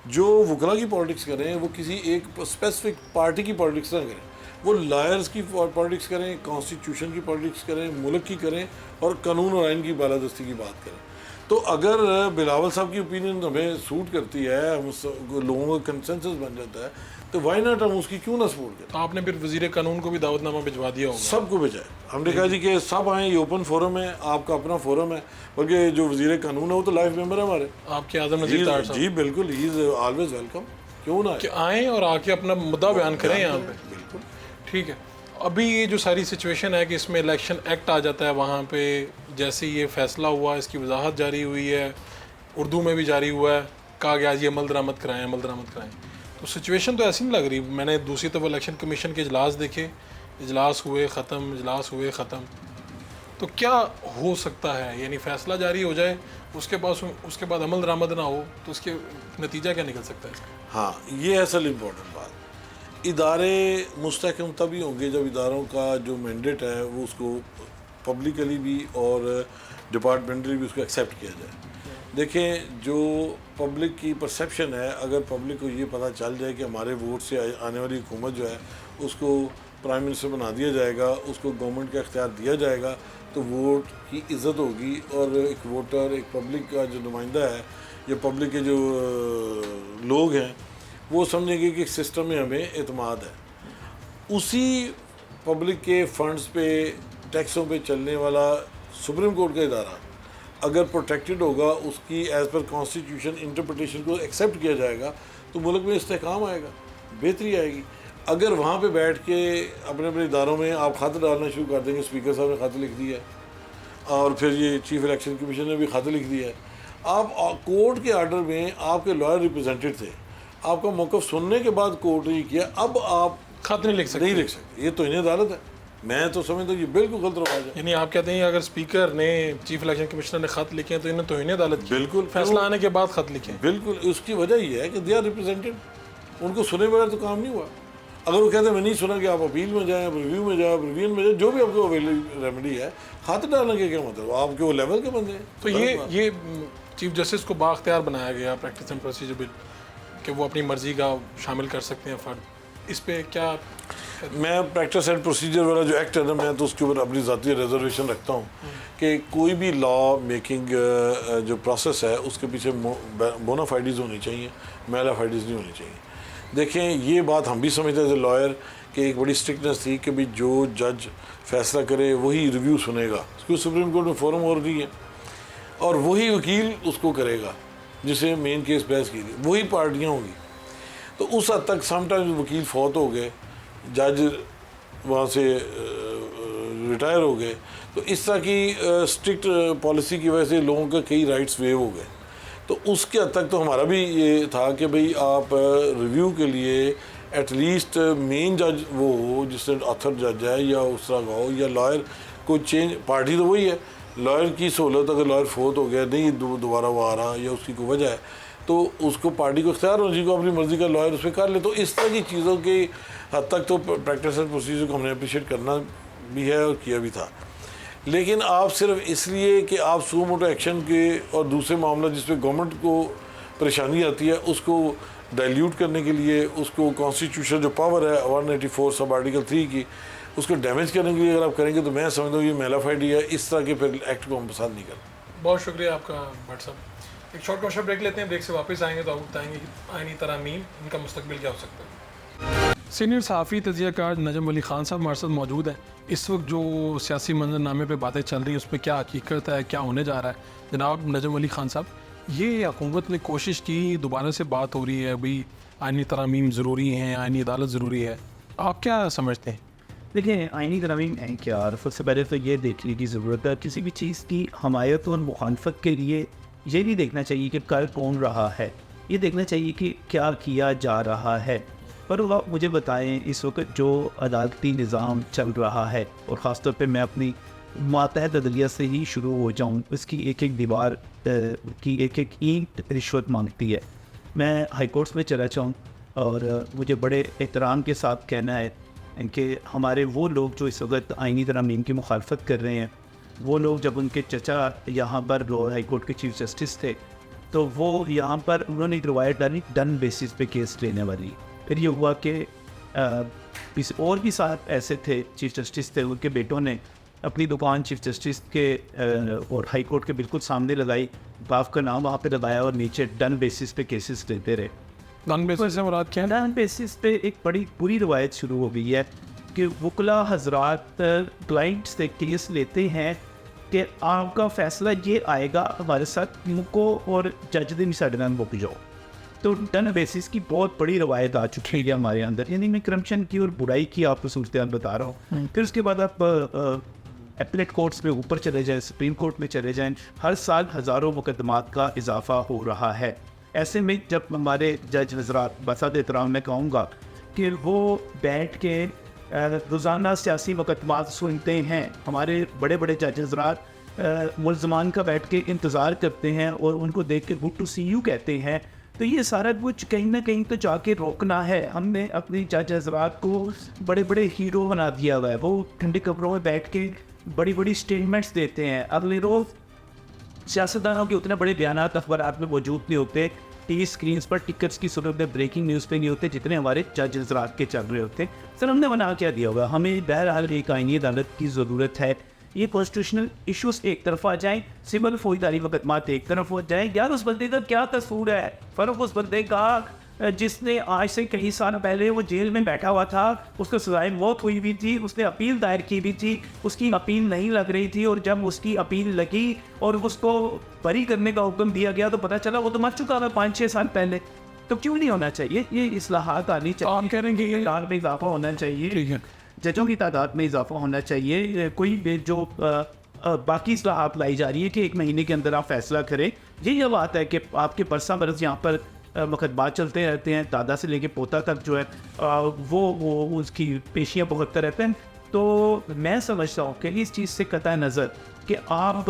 जो वकला की पॉलिटिक्स करें वो किसी एक स्पेसिफिक पार्टी की पॉलिटिक्स ना करें, वो लॉयर्स की पॉलिटिक्स करें, कॉन्स्टिट्यूशन की पॉलिटिक्स करें, मुल्क की करें और कानून और आइन की बालादस्ती की बात करें। तो अगर बिलावल साहब की ओपिनियन हमें सूट करती है, हम लोगों का कंसेंसस बन जाता है, तो वाई नॉट हम उसकी क्यों ना सपोर्ट करें। तो आपने फिर वज़ीर कानून को भी दावतनामा भिजवा दिया होगा? सबको भेजा है। हमने कहा जी कि सब आएँ, ये ओपन फोरम है, आपका अपना फोरम है। बल्कि जो वज़ीर कानून है वो तो लाइफ मेंबर है हमारे, आपके आज़म नज़ीर तार साहब। जी बिल्कुल, ही इज़ ऑलवेज वेलकम, क्यों ना कि आएँ और आके अपना मुद्दा बयान करें यहाँ पे। बिल्कुल ठीक है। अभी ये जो सारी सिचुएशन है कि इसमें इलेक्शन एक्ट आ जाता है, वहाँ पे जैसे ये फैसला हुआ, इसकी वजाहत जारी हुई है, उर्दू में भी जारी हुआ है, कहा गया ये अमल दरामद कराएं। तो सिचुएशन तो ऐसी नहीं लग रही। मैंने दूसरी तरफ इलेक्शन कमीशन के इजलास देखे, इजलास हुए ख़त्म। तो क्या हो सकता है? यानी फ़ैसला जारी हो जाए, उसके बाद अमल दरामद ना हो, तो उसके नतीजा क्या निकल सकता है इसका? हाँ, ये असल इम्पोर्टेंट बात। इदारे मुस्तहकम तभी होंगे जब इदारों का जो मैंडेट है वो उसको पब्लिकली भी और डिपार्टमेंटली भी उसको एक्सेप्ट किया जाए। देखें, जो पब्लिक की परसेप्शन है, अगर पब्लिक को ये पता चल जाए कि हमारे वोट से आने वाली हुकूमत जो है उसको प्राइम मिनिस्टर बना दिया जाएगा, उसको गवर्नमेंट का इख्तियार दिया जाएगा, तो वोट की इज़्ज़त होगी और एक वोटर, एक पब्लिक का जो नुमाइंदा है या पब्लिक के जो लोग हैं वो समझेंगे कि सिस्टम में हमें एतमाद है। उसी पब्लिक के फंड्स पे, टैक्सों पे चलने वाला सुप्रीम कोर्ट का इदारा अगर प्रोटेक्टेड होगा, उसकी एज़ पर कॉन्स्टिट्यूशन इंटरप्रिटेशन को एक्सेप्ट किया जाएगा, तो मुल्क में इस्तेहकाम आएगा, बेहतरी आएगी। अगर वहाँ पे बैठ के अपने अपने इदारों में आप खत डालना शुरू कर देंगे, स्पीकर साहब ने खत लिख दिया है और फिर ये चीफ इलेक्शन कमीशन ने भी खत लिख दिया है, आप कोर्ट के आर्डर में आपके लॉयर रिप्रेजेंटेड थे, आपका मौक़िफ़ सुनने के बाद कोर्ट ने किया, अब आप खत नहीं लिख सकते। नहीं लिख सकते। ये तो इन्हें अदालत है। मैं तो समझता हूँ ये बिल्कुल गलत रवाज है। यानी आप कहते हैं अगर स्पीकर ने, चीफ इलेक्शन कमिश्नर ने खत लिखे हैं तो इन्हें तौहीन अदालत की। बिल्कुल। फैसला आने के बाद खत लिखे। बिल्कुल, उसकी वजह ये है कि दे आर रिप्रेजेंटेड, उनको सुने बगैर तो काम नहीं हुआ। अगर वो कहते हैं मैं नहीं सुना कि आप अपील में जाएँ, रिव्यू में जाए, रिव्यू में जाए, जो भी आपको अवेलेबल रेमेडी है, खत डालने के क्या मतलब, आपके वो लेवल के बंदे हैं। तो ये चीफ जस्टिस को बाख्तियार बनाया गया प्रैक्टिस एंड प्रोसीजर बिल कि वो अपनी मर्जी का शामिल कर सकते हैं फ़र्द। इस पे क्या मैं प्रैक्टिस एंड प्रोसीजर वाला जो एक्ट है ना, मैं तो उसके ऊपर अपनी ज़ाती रिजर्वेशन रखता हूँ कि कोई भी लॉ मेकिंग जो प्रोसेस है उसके पीछे बोनाफाइडीज़ होनी चाहिए, मेलाफाइडीज़ नहीं होनी चाहिए। देखें, ये बात हम भी समझते हैं एज ए लॉयर कि एक बड़ी स्ट्रिक्टनेस थी कि भाई जो जज फैसला करे वही रिव्यू सुनेगा, क्योंकि सुप्रीम कोर्ट में फोरम और नहीं है, और वही वकील उसको करेगा जिसे मेन केस बहस की थी, वही पार्टियाँ होंगी। तो उस हद तक समटाइम्स वकील फौत हो गए, जज वहाँ से रिटायर हो गए, तो इस तरह की स्ट्रिक्ट पॉलिसी की वजह से लोगों के कई राइट्स वेव हो गए। तो उसके हद तक तो हमारा भी ये था कि भाई आप रिव्यू के लिए एटलीस्ट मेन जज वो हो जिससे ऑथर जज है या उस तरह का हो, या लॉयर कोई चेंज, पार्टी तो वही है, लॉयर की सहूलत अगर लॉयर फोत हो गया, नहीं दोबारा वो आ रहा या उसकी कोई वजह है, तो उसको पार्टी को इख्तियार होना चाहिए, अपनी मर्ज़ी का लॉयर उस पर कर ले। तो इस तरह की चीज़ों के हद तक तो प्रैक्टिस एंड प्रोसीजर को हमने अप्रिशिएट करना भी है और किया भी था। लेकिन आप सिर्फ इसलिए कि आप सू मोटो एक्शन के और दूसरे मामला जिसमें गवर्नमेंट को परेशानी आती है उसको डाइल्यूट करने के लिए, उसको कॉन्स्टिट्यूशन जो पावर है 184 सब आर्टिकल 3 की, उसको डैमेज करने के लिए अगर आप करेंगे तो मैं समझता हूँ ये मेलाफाइड है। इस तरह के फिर एक्ट को हम पसंद नहीं करते। बहुत शुक्रिया आपका भट्ट साहब। एक शॉर्ट क्वेश्चन ब्रेक लेते हैं, ब्रेक से वापस आएंगे तो आपको बताएंगे कि आईनी तरामीम इनका मुस्तकबिल क्या हो सकता है। सीनियर सहाफ़ी तजियाकार नजम वली ख़ान साहब हमारे साथ मौजूद हैं। इस वक्त जो सियासी मंजरनामे पे बातें चल रही हैं उस पर क्या हकीकत है, क्या होने जा रहा है? जनाब नजम वली ख़ान साहब, ये हुकूमत ने कोशिश की, दोबारा से बात हो रही है भाई आईनी तरामीम ज़रूरी हैं, आईनी अदालत ज़रूरी है, आप क्या समझते हैं? देखिए, आईनी तरामीम है क्या, और सबसे पहले तो ये देखने की ज़रूरत है किसी भी चीज़ की हमायत और मुखालफत के लिए ये नहीं देखना चाहिए कि कर कौन रहा है, ये देखना चाहिए कि क्या किया जा रहा है। पर आप मुझे बताएं, इस वक्त जो अदालती निज़ाम चल रहा है, और ख़ास तौर पे मैं अपनी मातहत अदलिया से ही शुरू हो जाऊँ, उसकी एक एक दीवार की एक एक ईंट रिश्वत मांगती है। मैं हाई कोर्ट्स में चला जाऊँ और मुझे बड़े एहतराम के साथ कहना है कि हमारे वो लोग जो इस वक्त आईनी तरामीम की मुखालफत कर रहे हैं, वो लोग जब उनके चचा यहाँ पर हाई कोर्ट के चीफ जस्टिस थे तो वो यहाँ पर उन्होंने एक रवायत डाली डन बेसिस पे केस लेने वाली। फिर ये हुआ कि और भी साथ ऐसे थे चीफ जस्टिस थे, उनके बेटों ने अपनी दुकान चीफ जस्टिस के और हाई कोर्ट के बिल्कुल सामने लगाई, बाप का नाम वहाँ पे लगाया और नीचे डन बेसिस पे केसेस लेते रहे। डन बेसिस से मुराद क्या है? डन बेसिस पे एक बड़ी बुरी रवायत शुरू हो गई है कि वकला हजरात क्लाइंट से केस लेते हैं कि आपका फैसला ये आएगा, हमारे साथ मुको और जज दिन साढ़े नाल मुक जाओ। तो डन बेसिस की बहुत बड़ी रवायत आ चुकी है हमारे अंदर, यानी मैं करप्शन की और बुराई की आपको सूरत बता रहा हूँ। फिर उसके बाद आप एपलेट कोर्ट्स में ऊपर चले जाएँ, सुप्रीम कोर्ट में चले जाएँ, हर साल हज़ारों मुकदमात का इजाफा हो रहा है। ऐसे में जब हमारे जज हजरात बसात एहतराम में कहूँगा कि वो बैठ के रोज़ाना सियासी मुकदमात सुनते हैं, हमारे बड़े बड़े जज हजरात मुल्ज़मान का बैठ के इंतज़ार करते हैं और उनको देख के गुड टू सी यू कहते हैं, तो ये सारा कुछ कहीं ना कहीं तो जाके रोकना है। हमने अपनी जज हजरात को बड़े बड़े हीरो बना दिया हुआ है, वो ठंडे कमरों में बैठ के बड़ी बड़ी स्टेटमेंट्स देते हैं, अगले रोज़ सियासतदानों के उतने बड़े बयानात अखबारात में मौजूद नहीं होते, टीवी स्क्रीन पर टिकट्स की सूरत में ब्रेकिंग न्यूज़ पे नहीं होते जितने हमारे जज हजरात के चल रहे होते। सर हमने बना क्या दिया हुआ, हमें बहरहाल एक आईनी अदालत की ज़रूरत है। ये कॉन्स्टिट्यूशनल इश्यूज एक तरफ आ जाएँ, सिविल फौजदारी मुकदमात एक तरफ हो जाए, यार उस बंदे का क्या कसूर है, फ़र्क उस बंदे का जिसने आज से कई साल पहले वो जेल में बैठा हुआ था, उसको सजाए मौत हुई भी थी, उसने अपील दायर की भी थी, उसकी अपील नहीं लग रही थी, और जब उसकी अपील लगी और उसको बरी करने का हुक्म दिया गया तो पता चला वो तो मर चुका था 5-6 साल पहले। तो क्यों नहीं होना चाहिए, ये इस्लाहात आनी चाहिए, आप कह रहे हैं कि तादाद में इजाफा होना चाहिए, ठीक है, जजों की तादाद में इजाफा होना चाहिए, कोई जो बाकी इस्लाहात लाई जा रही है कि 1 महीने के अंदर आप फैसला करें। ये बात है कि आपके बरसा बरस यहाँ पर मुकदमा चलते रहते हैं, दादा से लेके पोता तक जो है वो उसकी पेशियाँ भुगतते रहते हैं। तो मैं समझता हूँ कि इस चीज़ से कतई नज़र कि आप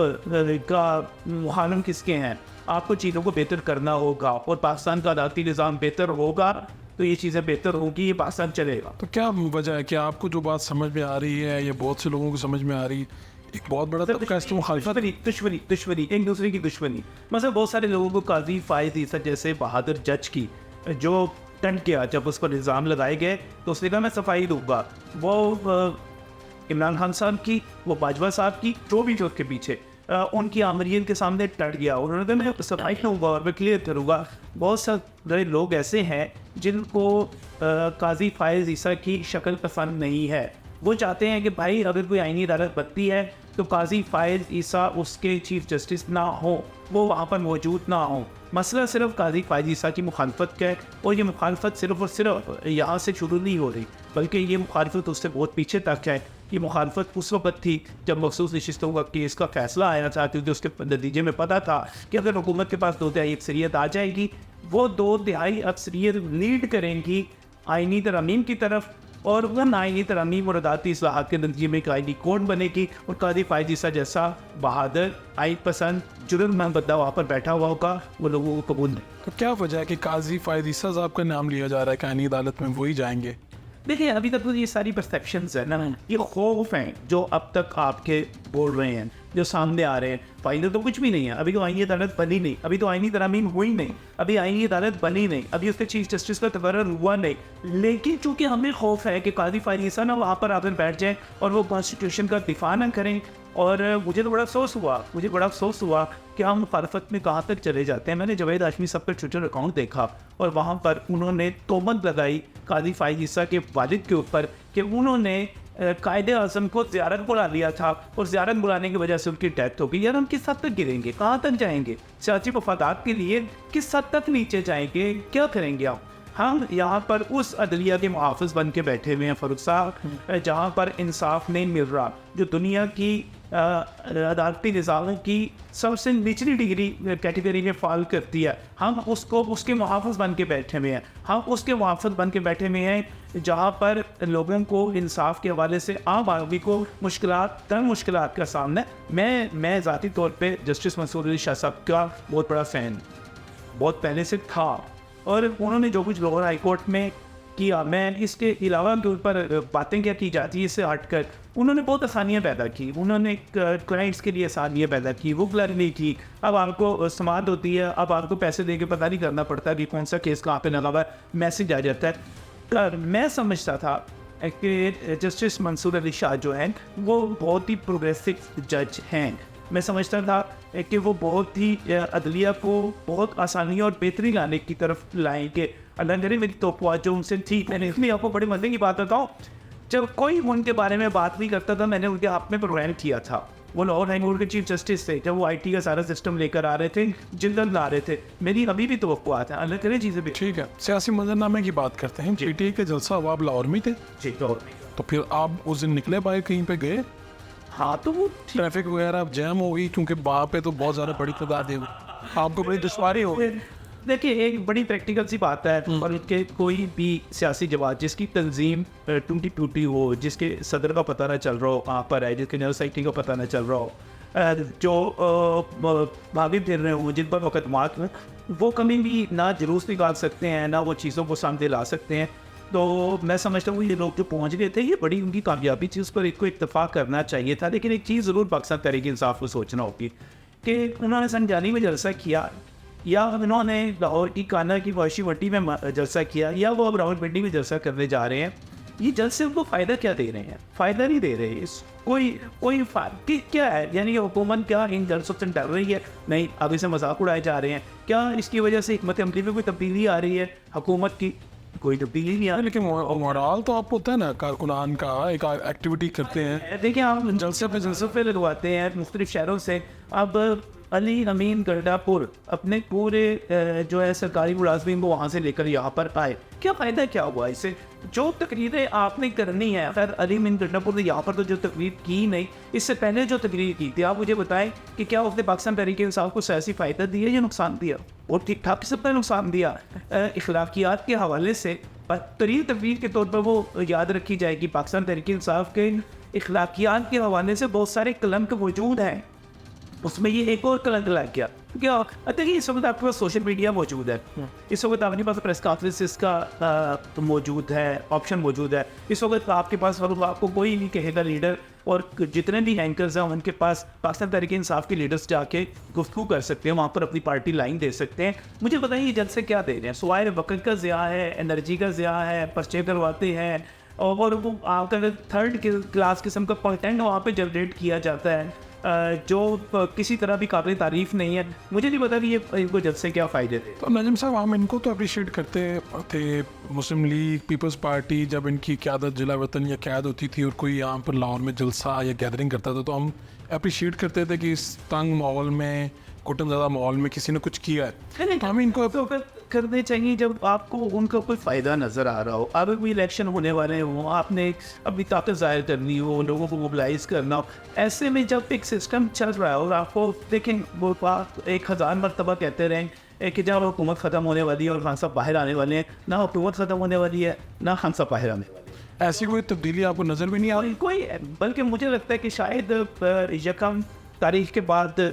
का मुहालम किसके हैं, आपको चीज़ों को बेहतर करना होगा और पाकिस्तान का अदालती निज़ाम बेहतर होगा तो ये चीज़ें बेहतर होंगी, ये पाकिस्तान चलेगा। तो क्या वजह है कि आपको जो बात समझ में आ रही है, ये बहुत से लोगों को समझ में आ रही है, एक बहुत बड़ा तबका इसकी मुखालिफत दुश्मनी एक दूसरे की दुश्मनी। मतलब बहुत सारे लोगों को काजी फायद ईसा जैसे बहादुर जज की जो टंट किया, जब उस पर इल्ज़ाम लगाए गए तो उसने कहा मैं सफाई दूंगा। वो इमरान खान साहब की, वो बाजवा साहब की, जो भी जो उसके पीछे उनकी आमरीन के सामने टट गया। उन्होंने कहा मैं सफाई दूंगा और मैं क्लियर करूँगा। बहुत सारे लोग ऐसे हैं जिनको काजी फायद ईसा की शक्ल पसंद नहीं है। वो चाहते हैं कि भाई अगर कोई आईनी अदालत बनती है तो काजी फायद ईसा उसके चीफ जस्टिस ना हो, वो वहाँ पर मौजूद ना हो। मसला सिर्फ काजी फायद ईसा की मुखालफत का है और ये मुखालफत सिर्फ और सिर्फ यहाँ से शुरू नहीं हो रही, बल्कि ये मुखालफत उससे बहुत पीछे तक है। ये मुखालफत उस वक्त थी जब मखसूस नशिस्तों का केस का फैसला आया था, क्योंकि उसके नतीजे में पता था कि अगर हुकूमत के पास 2/3 अक्सरियत आ जाएगी, वो 2/3 अक्सरियत लीड करेंगी आईनी तरमीम की तरफ, और वह आईनी तरमीम और अदालती इस्लाहात के नतीजे में एक आईनी कोड बनेगी और काजी फायद ईसा जैसा बहादुर, आइन पसंद, जुर्ममंद बंदा वहाँ पर बैठा हुआ होगा, वो लोगों को कबूल नहीं। तो क्या वजह है कि काजी फायद ईसा साहब का नाम लिया जा रहा है कि आईनी अदालत में वही जाएंगे? देखिए अभी तक तो ये सारी परसेप्शंस है ना, ये खौफ हैं जो अब तक आपके बोल रहे हैं, जो सामने आ रहे हैं। फाइनल तो कुछ भी नहीं है, अभी तो आईनी अदालत बनी नहीं, अभी तो आईनी तरमीम हुई नहीं, अभी आईनी अदालत बनी नहीं, अभी उसके चीफ जस्टिस का तकर्रर हुआ नहीं। लेकिन चूंकि हमें खौफ है कि काजी फायद ईसा ना वहाँ पर आकर बैठ जाए और वो कॉन्स्टिट्यूशन का दिफा ना करें। और मुझे बड़ा अफसोस हुआ कि हम मुखालफत में कहाँ तक चले जाते हैं। मैंने जवेद हाशमी साहब का ट्विटर अकाउंट देखा और वहाँ पर उन्होंने तोहमत लगाई काजी फायद ईसा के वालिद के ऊपर कि उन्होंने कायदे आज़म को ज़ियारत बुला लिया था और ज़ियारत बुलाने की वजह से उनकी डेथ हो गई। यार हम किस हद तक गिरेंगे, कहाँ तक जाएंगे, सियासी मफादात के लिए किस हद तक नीचे जाएंगे, क्या करेंगे हम यहाँ पर उस अदलिया के मुहाफ़िज़ बन के बैठे हुए हैं फ़ारूक साहब, जहाँ पर इंसाफ नहीं मिल रहा, जो दुनिया की अदालती निज़ाम की सबसे निचली डिग्री कैटेगरी में फॉल करती है, हम उसके मुहाफ़िज़ बन के बैठे हुए हैं। हम उसके मुहाफ़िज़ बन के बैठे हुए हैं जहाँ पर लोगों को इंसाफ के हवाले से आम आदमी को मुश्किलात का सामना है। मैं ज़ाती तौर पे जस्टिस मंसूर अली शाह साहब का बहुत बड़ा फ़ैन बहुत पहले से था, और उन्होंने जो कुछ लाहौर हाई कोर्ट में किया, मैं इसके अलावा के ऊपर बातें क्या की जाती है इससे हटकर उन्होंने बहुत आसानियाँ पैदा की। उन्होंने क्लाइंट्स के लिए आसानियाँ पैदा की, वो क्लर नहीं की। अब आपको समात होती है, अब आपको पैसे दे के पता नहीं करना पड़ता कि कौन सा केस कहाँ पे लगा हुआ है, मैसेज आ जाता है। मैं समझता था कि जस्टिस मंसूर अली शाह जो हैं वो बहुत ही प्रोग्रेसिव जज हैं। मैं समझता था कि वो बहुत ही अदलिया को बहुत आसानी और बेहतरी लाने की तरफ लाएंगे। अल्लाह करे मेरी तोक़्वा जो उनसे थी। मैंने इसलिए आपको बड़े मज़े की बात बताऊँ, जब कोई उनके बारे में बात नहीं करता था, मैंने उनके हाथ में प्रोग्राम किया था। वो लाहौर हाई कोर्ट के चीफ जस्टिस थे, जब वो IT का सारा सिस्टम लेकर आ रहे थे, जिल्दत ला रहे थे। मेरी अभी भी तवक्कुआ था, अल्लाह करे चीज़ें भी। ठीक है, सियासी मंजरनामे की बात करते हैं। PTI के जलसा हुआ, आप लाहौर में थे? जी लाहौर में। तो फिर आप उस दिन निकले बाहर कहीं पे गए? हाँ तो वो ट्रैफिक वगैरह जैम हो गई क्योंकि वहाँ पे तो बहुत ज़्यादा बड़ी तादाद है, आपको बड़ी दुश्वारी हो गई? देखिए एक बड़ी प्रैक्टिकल सी बात है, और इनके कोई भी सियासी जमात जिसकी तंजीम टूटी टूटी हो, जिसके सदर का पता ना चल रहा हो कहाँ पर है, जिसके जनरल सेक्रेटरी का पता ना चल रहा हो, जो भागी फिर रहे हो, जिन पर मुकदमात में वो कभी भी ना जुलूस निकाल सकते हैं, ना वो चीज़ों को सामने ला सकते हैं। तो मैं समझता हूँ ये लोग जो पहुँच गए थे, ये बड़ी उनकी कामयाबी थी, उस पर एक को इत्तेफाक करना चाहिए था। लेकिन एक चीज़ ज़रूर पाकिस्तान तहरीक इंसाफ को सोचना होगी कि उन्होंने संजानी में जलसा किया, या उन्होंने लाहौर की काना की वाशी वट्टी में जलसा किया, या वो अब रावलपिंडी में जलसा करने जा रहे हैं। ये जलसे उनको फ़ायदा क्या दे रहे हैं? फ़ायदा नहीं दे रहे। इस कोई क्या है, यानी हुकूमत क्या इन जलसों से डर रही है? नहीं, अब इसे मजाक उड़ाए जा रहे हैं। क्या इसकी वजह से हिकमत अमली में कोई तब्दीली आ रही है? हुकूमत की कोई तब्दीली नहीं आ रही। लेकिन मोरल तो आपको होता है ना, कारकुनान का एक एक्टिविटी करते हैं। देखिए आप जलसे पे लगवाते हैं मुख्तलिफ शहरों से। अब अली अमीन गरडापुर अपने पूरे जो है सरकारी मुलाजमीन को वहाँ से लेकर यहाँ पर आए, क्या फ़ायदा क्या हुआ इससे? जो तकरीरें आपने करनी है, खैर अली अमीन गरडापुर ने यहाँ पर तो जो तकरीर की नहीं, इससे पहले जो तकरीर की थी, आप मुझे बताएं कि क्या उसने पाकिस्तान तहरीक इंसाफ को सियासी फ़ायदा दिया या नुकसान दिया? और ठीक ठाक सबका नुकसान दिया। इखलाकियात के हवाले से तरीन तफवीर के तौर पर वो याद रखी जाएगी। पाकिस्तान तहरीक इंसाफ के इखलाकियात के हवाले से बहुत सारे कलंक मौजूद हैं, उसमें ये एक और कलंक लग गया। क्या देखिए, इस वक्त आपके पास सोशल मीडिया मौजूद है, इस वक्त आपके पास प्रेस कॉन्फ्रेंस का मौजूद है, ऑप्शन मौजूद है। इस वक्त आपके पास आपको कोई नहीं कहेगा लीडर, और जितने भी एंकर्स हैं उनके पास पाकिस्तान तहरीक इंसाफ के लीडर्स जाके गुफ्तगू कर सकते हैं, वहाँ पर अपनी पार्टी लाइन दे सकते हैं। मुझे बताइए जलसे क्या दे रहे हैं? सवाए वक्त का ज़िया है, एनर्जी का ज़िया है, पर्चे करवाते हैं, और वो आकर थर्ड क्लास किस्म का कंटेंट वहाँ पे जनरेट किया जाता है जो किसी तरह भी काबिल तारीफ नहीं है। मुझे नहीं पता कि ये इनको जब से क्या फ़ायदे थे। तो नजम साहब, हम इनको तो अप्रिशिएट करते थे। मुस्लिम लीग, पीपल्स पार्टी जब इनकी क़यादत जिला वतन या क़याद होती थी और कोई यहाँ पर लाहौर में जलसा या गैदरिंग करता था, तो हम अप्रिशिएट करते थे कि इस तंग माहौल में, घुटनज़दा माहौल में किसी ने कुछ किया है। हम इनको तो करने चाहिए जब आपको उनका कोई फ़ायदा नज़र आ रहा हो। अब कोई इलेक्शन होने वाले हों, आपने अपनी ताकत ज़ाहिर करनी हो, लोगों को मोबिलाइज़ करना हो, ऐसे में जब एक सिस्टम चल रहा है और आपको देखें वो बात 1000 मरतबा कहते रहें कि जब हुकूमत ख़त्म होने वाली है और खान साहब बाहर आने वाले हैं, ना हुकूमत ख़त्म होने वाली है ना खान साहब बाहर आने वाले हैं। ऐसी कोई तब्दीली आपको नज़र भी नहीं आ रही कोई, बल्कि मुझे लगता है कि शायद यकम तारीख के बाद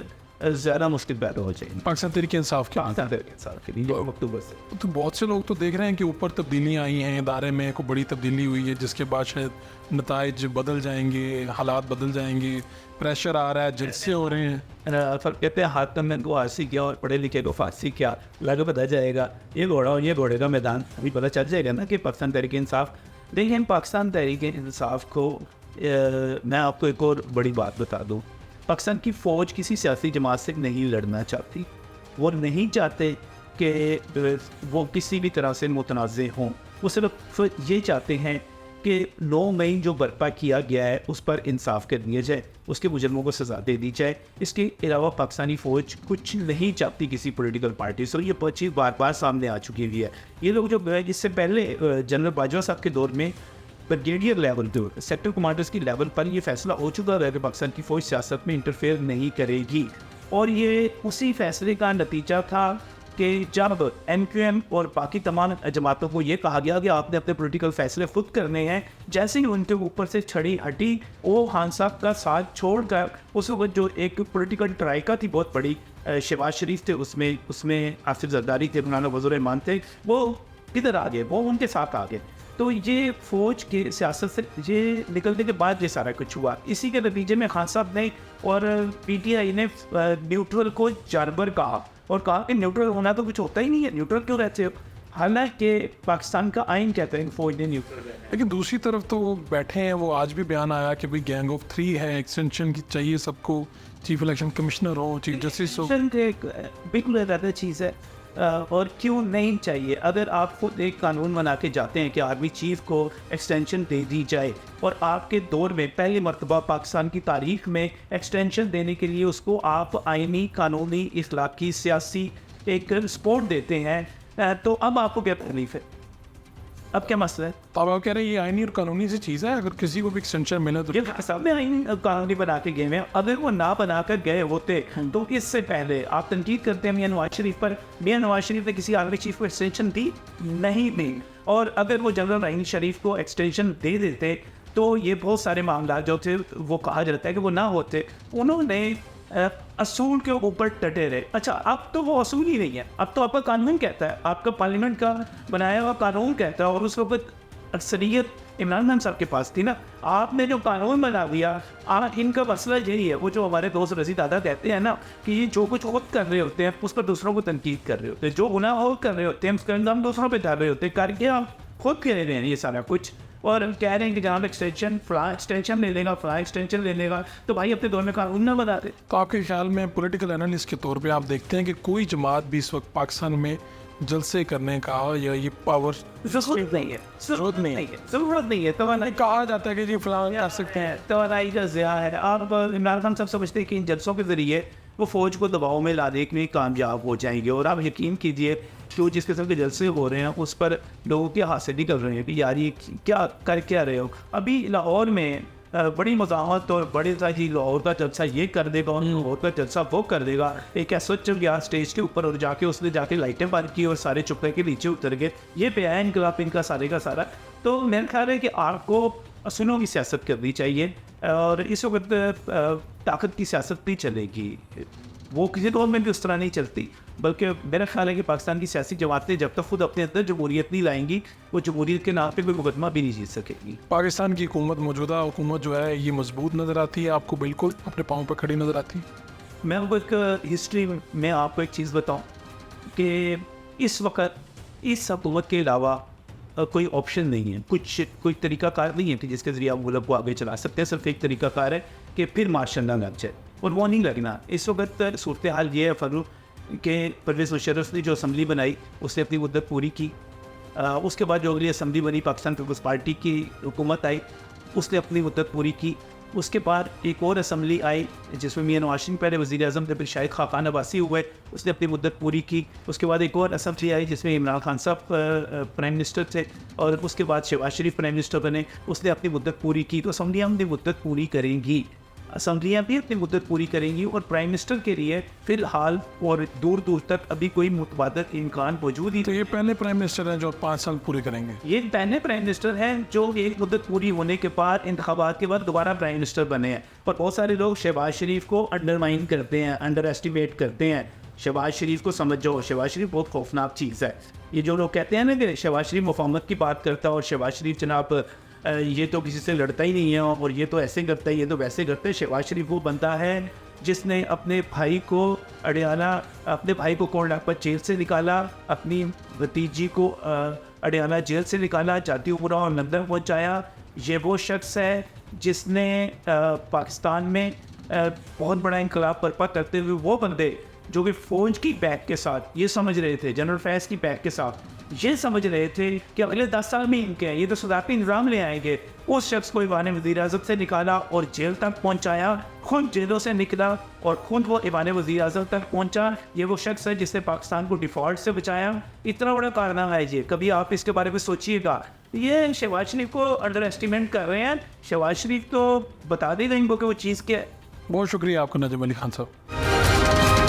ज़्यादा मुश्किल पैदा हो जाएगी पाकिस्तान तहरीक इंसाफ के पाकिस्तान तहरीक इंसाफ के लिए अक्टूबर से। तो बहुत से लोग तो देख रहे हैं कि ऊपर तब्दीलियाँ आई हैं, इदारे में कोई बड़ी तब्दीली हुई है जिसके बाद शायद नताइज बदल जाएंगे, हालात बदल जाएंगे, प्रेशर आ रहा है, जलसे हो रहे हैं। फर्क कहते हैं हाथ में को आरसी किया और पढ़े लिखे को फांसी किया, लगे पता जाएगा ये घोड़ा और ये घोड़े का मैदान अभी पता चल जाएगा ना कि पाकिस्तान तहरीक इंसाफ। देखिए, पाकिस्तान तहरीक इंसाफ को मैं आपको एक और बड़ी बात बता दूँ, पाकिस्तान की फ़ौज किसी सियासी जमात से नहीं लड़ना चाहती। वो नहीं चाहते कि वो किसी भी तरह से मुतनाज़ हों, वो सिर्फ ये चाहते हैं कि 9 मई जो बर्पा किया गया है उस पर इंसाफ कर दिया जाए, उसके मुजरमों को सज़ा दे दी जाए। इसके अलावा पाकिस्तानी फ़ौज कुछ नहीं चाहती किसी पॉलिटिकल पार्टी से। ये चीज़ बार बार सामने आ चुकी हुई है। ये लोग जो इससे पहले जनरल बाजवा साहब के दौर में ब्रिगेडियर लेवल पे, सेक्टर कमांडर्स की लेवल पर ये फैसला हो चुका है कि पाकिस्तान की फ़ौज सियासत में इंटरफेयर नहीं करेगी, और ये उसी फैसले का नतीजा था कि जब MQM और बाकी तमाम जमातों को ये कहा गया कि आपने अपने पॉलिटिकल फैसले खुद करने हैं, जैसे ही उनके ऊपर से छड़ी हटी, वो खान साहब का साथ छोड़कर उस वक्त जो एक पॉलिटिकल ट्राइका थी बहुत बड़ी, शहबाज शरीफ थे, उसमें आसिफ जरदारी थे, मौलाना वज़ीर रहमान थे, वो किधर आ गए? वो उनके साथ आ गए। तो ये फ़ौज के सियासत से ये निकलने के बाद ये सारा कुछ हुआ। इसी के नतीजे में खान साहब ने और PTI ने न्यूट्रल को जानवर कहा और कहा कि न्यूट्रल होना तो कुछ होता ही नहीं है, न्यूट्रल क्यों रहते हो? हालांकि पाकिस्तान का आइन कहते हैं फ़ौज ने न्यूट्रल रहना है। लेकिन दूसरी तरफ तो वो बैठे हैं, वो आज भी बयान आया कि भाई गैंग ऑफ 3 है, एक्सटेंशन की चाहिए सबको, चीफ इलेक्शन कमिश्नर हो, चीफ जस्टिस हो। बिल्कुल ज़्यादा चीज़ है, और क्यों नहीं चाहिए? अगर आप खुद एक कानून बना के जाते हैं कि आर्मी चीफ को एक्सटेंशन दे दी जाए, और आपके दौर में पहली मरतबा पाकिस्तान की तारीख में एक्सटेंशन देने के लिए उसको आप आइनी, कानूनी, इखलाकी, सियासी एक सपोर्ट देते हैं, तो अब आपको क्या तकलीफ है? अब क्या मसला है? तो आप कह रहे हैं ये आइनी और कानूनी सी चीज़ है, अगर किसी को भी एक्सटेंशन मिले तो ये साहब आइन कानूनी बना के गए हैं। अगर वो ना बना कर गए होते तो इससे पहले आप तनकीद करते हैं मियां नवाज शरीफ पर, मियां नवाज शरीफ ने किसी आर्मी चीफ को एक्सटेंशन दी नहीं दी, और अगर वो जनरल राहील शरीफ को एक्सटेंशन दे देते तो ये बहुत सारे मामला जो थे वो कहा जाता है कि वो ना होते। उन्होंने असूल के ऊपर डटे रहे। अच्छा, अब तो वो असूल ही नहीं है, अब तो आपका कानून कहता है, आपका पार्लियामेंट का बनाया हुआ कानून कहता है, और उस वक्त अक्सरियत इमरान खान साहब के पास थी ना। आपने जो कानून बना दिया, आज इनका मसला यही है, वो जो हमारे दोस्त रज़ी दादा कहते हैं ना कि ये जो कुछ खुद कर रहे होते हैं उस पर दूसरों को तनकीद कर रहे होते हैं, जो गुनाह और कर रहे होते हैं उसका अंजाम दूसरों पर डाल रहे होते हैं, करके आप खुद कह रहे हैं ये सारा कुछ, और कह रहे हैं कि जहाँ एक्सटेंशन फला एक्सटेंशन ले लेगा, फला एक्सटेंशन ले लेगा, तो भाई अपने दौर में कानून ना बना दे। तो आपके ख्याल में पॉलिटिकल एनालिस्ट के तौर पे आप देखते हैं कि कोई जमात भी इस वक्त पाकिस्तान में जलसे करने का या ये पावर ज़रूरत नहीं है, ज़रूरत नहीं है, ज़रूरत नहीं है। तो कहा जाता है कि जी फलां कर सकते हैं, तवानाई का ज़िया है। आप इमरान खान साहब समझते हैं कि इन जलसों के ज़रिए वो फ़ौज को दबाव में लाने में कामयाब हो जाएंगे, और आप यकीन कीजिए जो जिस किस्म के जलसे हो रहे हैं उस पर लोगों के हाथ से निकल रहे हैं कि यार ये क्या कर क्या रहे हो। अभी लाहौर में बड़ी मज़ाहत और बड़े सारी लाहौर का जलसा ये कर देगा और लाहौर का जलसा वो कर देगा। एक ऐसा चल गया स्टेज के ऊपर और जाके उसने जाके लाइटें बंद की और सारे चुप के नीचे उतर गए। ये पे आया इनकलाब इनका सारे का सारा। तो मेरा ख्याल है कि आपको असूलों की सियासत करनी चाहिए और इस वक्त ताकत की सियासत नहीं चलेगी, वो किसी दौर में भी उस तरह नहीं चलती। बल्कि मेरा ख्याल है कि पाकिस्तान की सियासी जमातें जब तक खुद अपने अंदर जमहूरियत नहीं लाएंगी वो जमहूरियत के नाम पे कोई मुकदमा भी नहीं जीत सकेगी। पाकिस्तान की हुकूमत, मौजूदा हुकूमत जो है ये मजबूत नज़र आती है आपको, बिल्कुल अपने पाँव पर खड़ी नज़र आती है? मैं आपको एक हिस्ट्री में आपको एक चीज़ बताऊं कि इस वक्त इस हुकूमत के अलावा कोई ऑप्शन नहीं है, कोई तरीक़ाकार नहीं है कि जिसके ज़रिए आप मुल्क को आगे चला सकते हैं। सिर्फ एक तरीक़ाकार है कि फिर माशाअल्लाह लग जाए, और वो नहीं लगना। इस वक्त सूरत हाल ये है फ़रूक कि परवेज़ मुशर्रफ ने जो असम्बली बनाई उसने अपनी मुद्दत पूरी की। उसके बाद जो अगली असम्बली बनी पाकिस्तान पीपल्स पार्टी की हुकूमत आई, उसने अपनी मुद्दत पूरी की। उसके बाद एक और असम्बली आई जिसमें मियां नवाज शरीफ पहले वज़ीर आज़म थे, फिर शाहिद खाकान अब्बासी हुए, उसने अपनी मुद्दत पूरी की। उसके बाद एक और असम्बली आई जिसमें इमरान खान साहब प्राइम मिनिस्टर थे और उसके बाद शहबाज शरीफ प्राइम मिनिस्टर बने, उसने अपनी मुद्दत पूरी की। तो असम्बलियाँ अपनी मुद्दत पूरी करेंगी, असम्बलियाँ भी अपनी मुद्दत पूरी करेंगी और प्राइम मिनिस्टर के लिए फ़िलहाल और दूर दूर तक अभी कोई मुतबादल इम्कान मौजूद ही। तो ये पहले प्राइम मिनिस्टर हैं जो 5 साल पूरे करेंगे? ये पहले प्राइम मिनिस्टर हैं जो एक मुद्दत पूरी होने के बाद इंतखाबात के बाद दोबारा प्राइम मिनिस्टर बने हैं। पर बहुत सारे लोग शहबाज शरीफ को अंडरमाइन करते हैं, अंडर एस्टिमेट करते हैं। शहबाज शरीफ को समझ जाओ, शहबाज शरीफ बहुत खौफनाक चीज़ है। ये जो लोग कहते हैं ना कि शहबाज शरीफ मुफाहमत की बात करता है और शहबाज शरीफ जनाब ये तो किसी से लड़ता ही नहीं है और ये तो ऐसे करता है, ये तो वैसे करता है। शहबाज शरीफ वो बनता है जिसने अपने भाई को अपने भाई को कोर्ट जेल से निकाला, अपनी भतीजी को अडियाला जेल से निकाला, जाती उमरा और लंदन पहुंचाया। ये वो शख्स है जिसने पाकिस्तान में बहुत बड़ा इनकलाब बर्पा करते हुए वो बंदे जो कि फ़ौज की बैक के साथ ये समझ रहे थे, जनरल फैज़ की बैक के साथ ये समझ रहे थे कि अगले 10 साल में इनके ये तो सदारती निज़ाम ले आएंगे, उस शख्स को ईवान वज़ीर आज़म से निकाला और जेल तक पहुंचाया। खुद जेलों से निकला और खुद वो ईवान वज़ीर आज़म तक पहुंचा। ये वो शख्स है जिसने पाकिस्तान को डिफ़ॉल्ट से बचाया। इतना बड़ा कारनामा है ये, कभी आप इसके बारे में सोचिएगा। ये शहबाज शरीफ को अंडर एस्टिमेट कर रहे हैं। शहबाज शरीफ तो बता देगा इनको कि वो चीज़ क्या है। बहुत शुक्रिया आपका नजम अली खान साहब।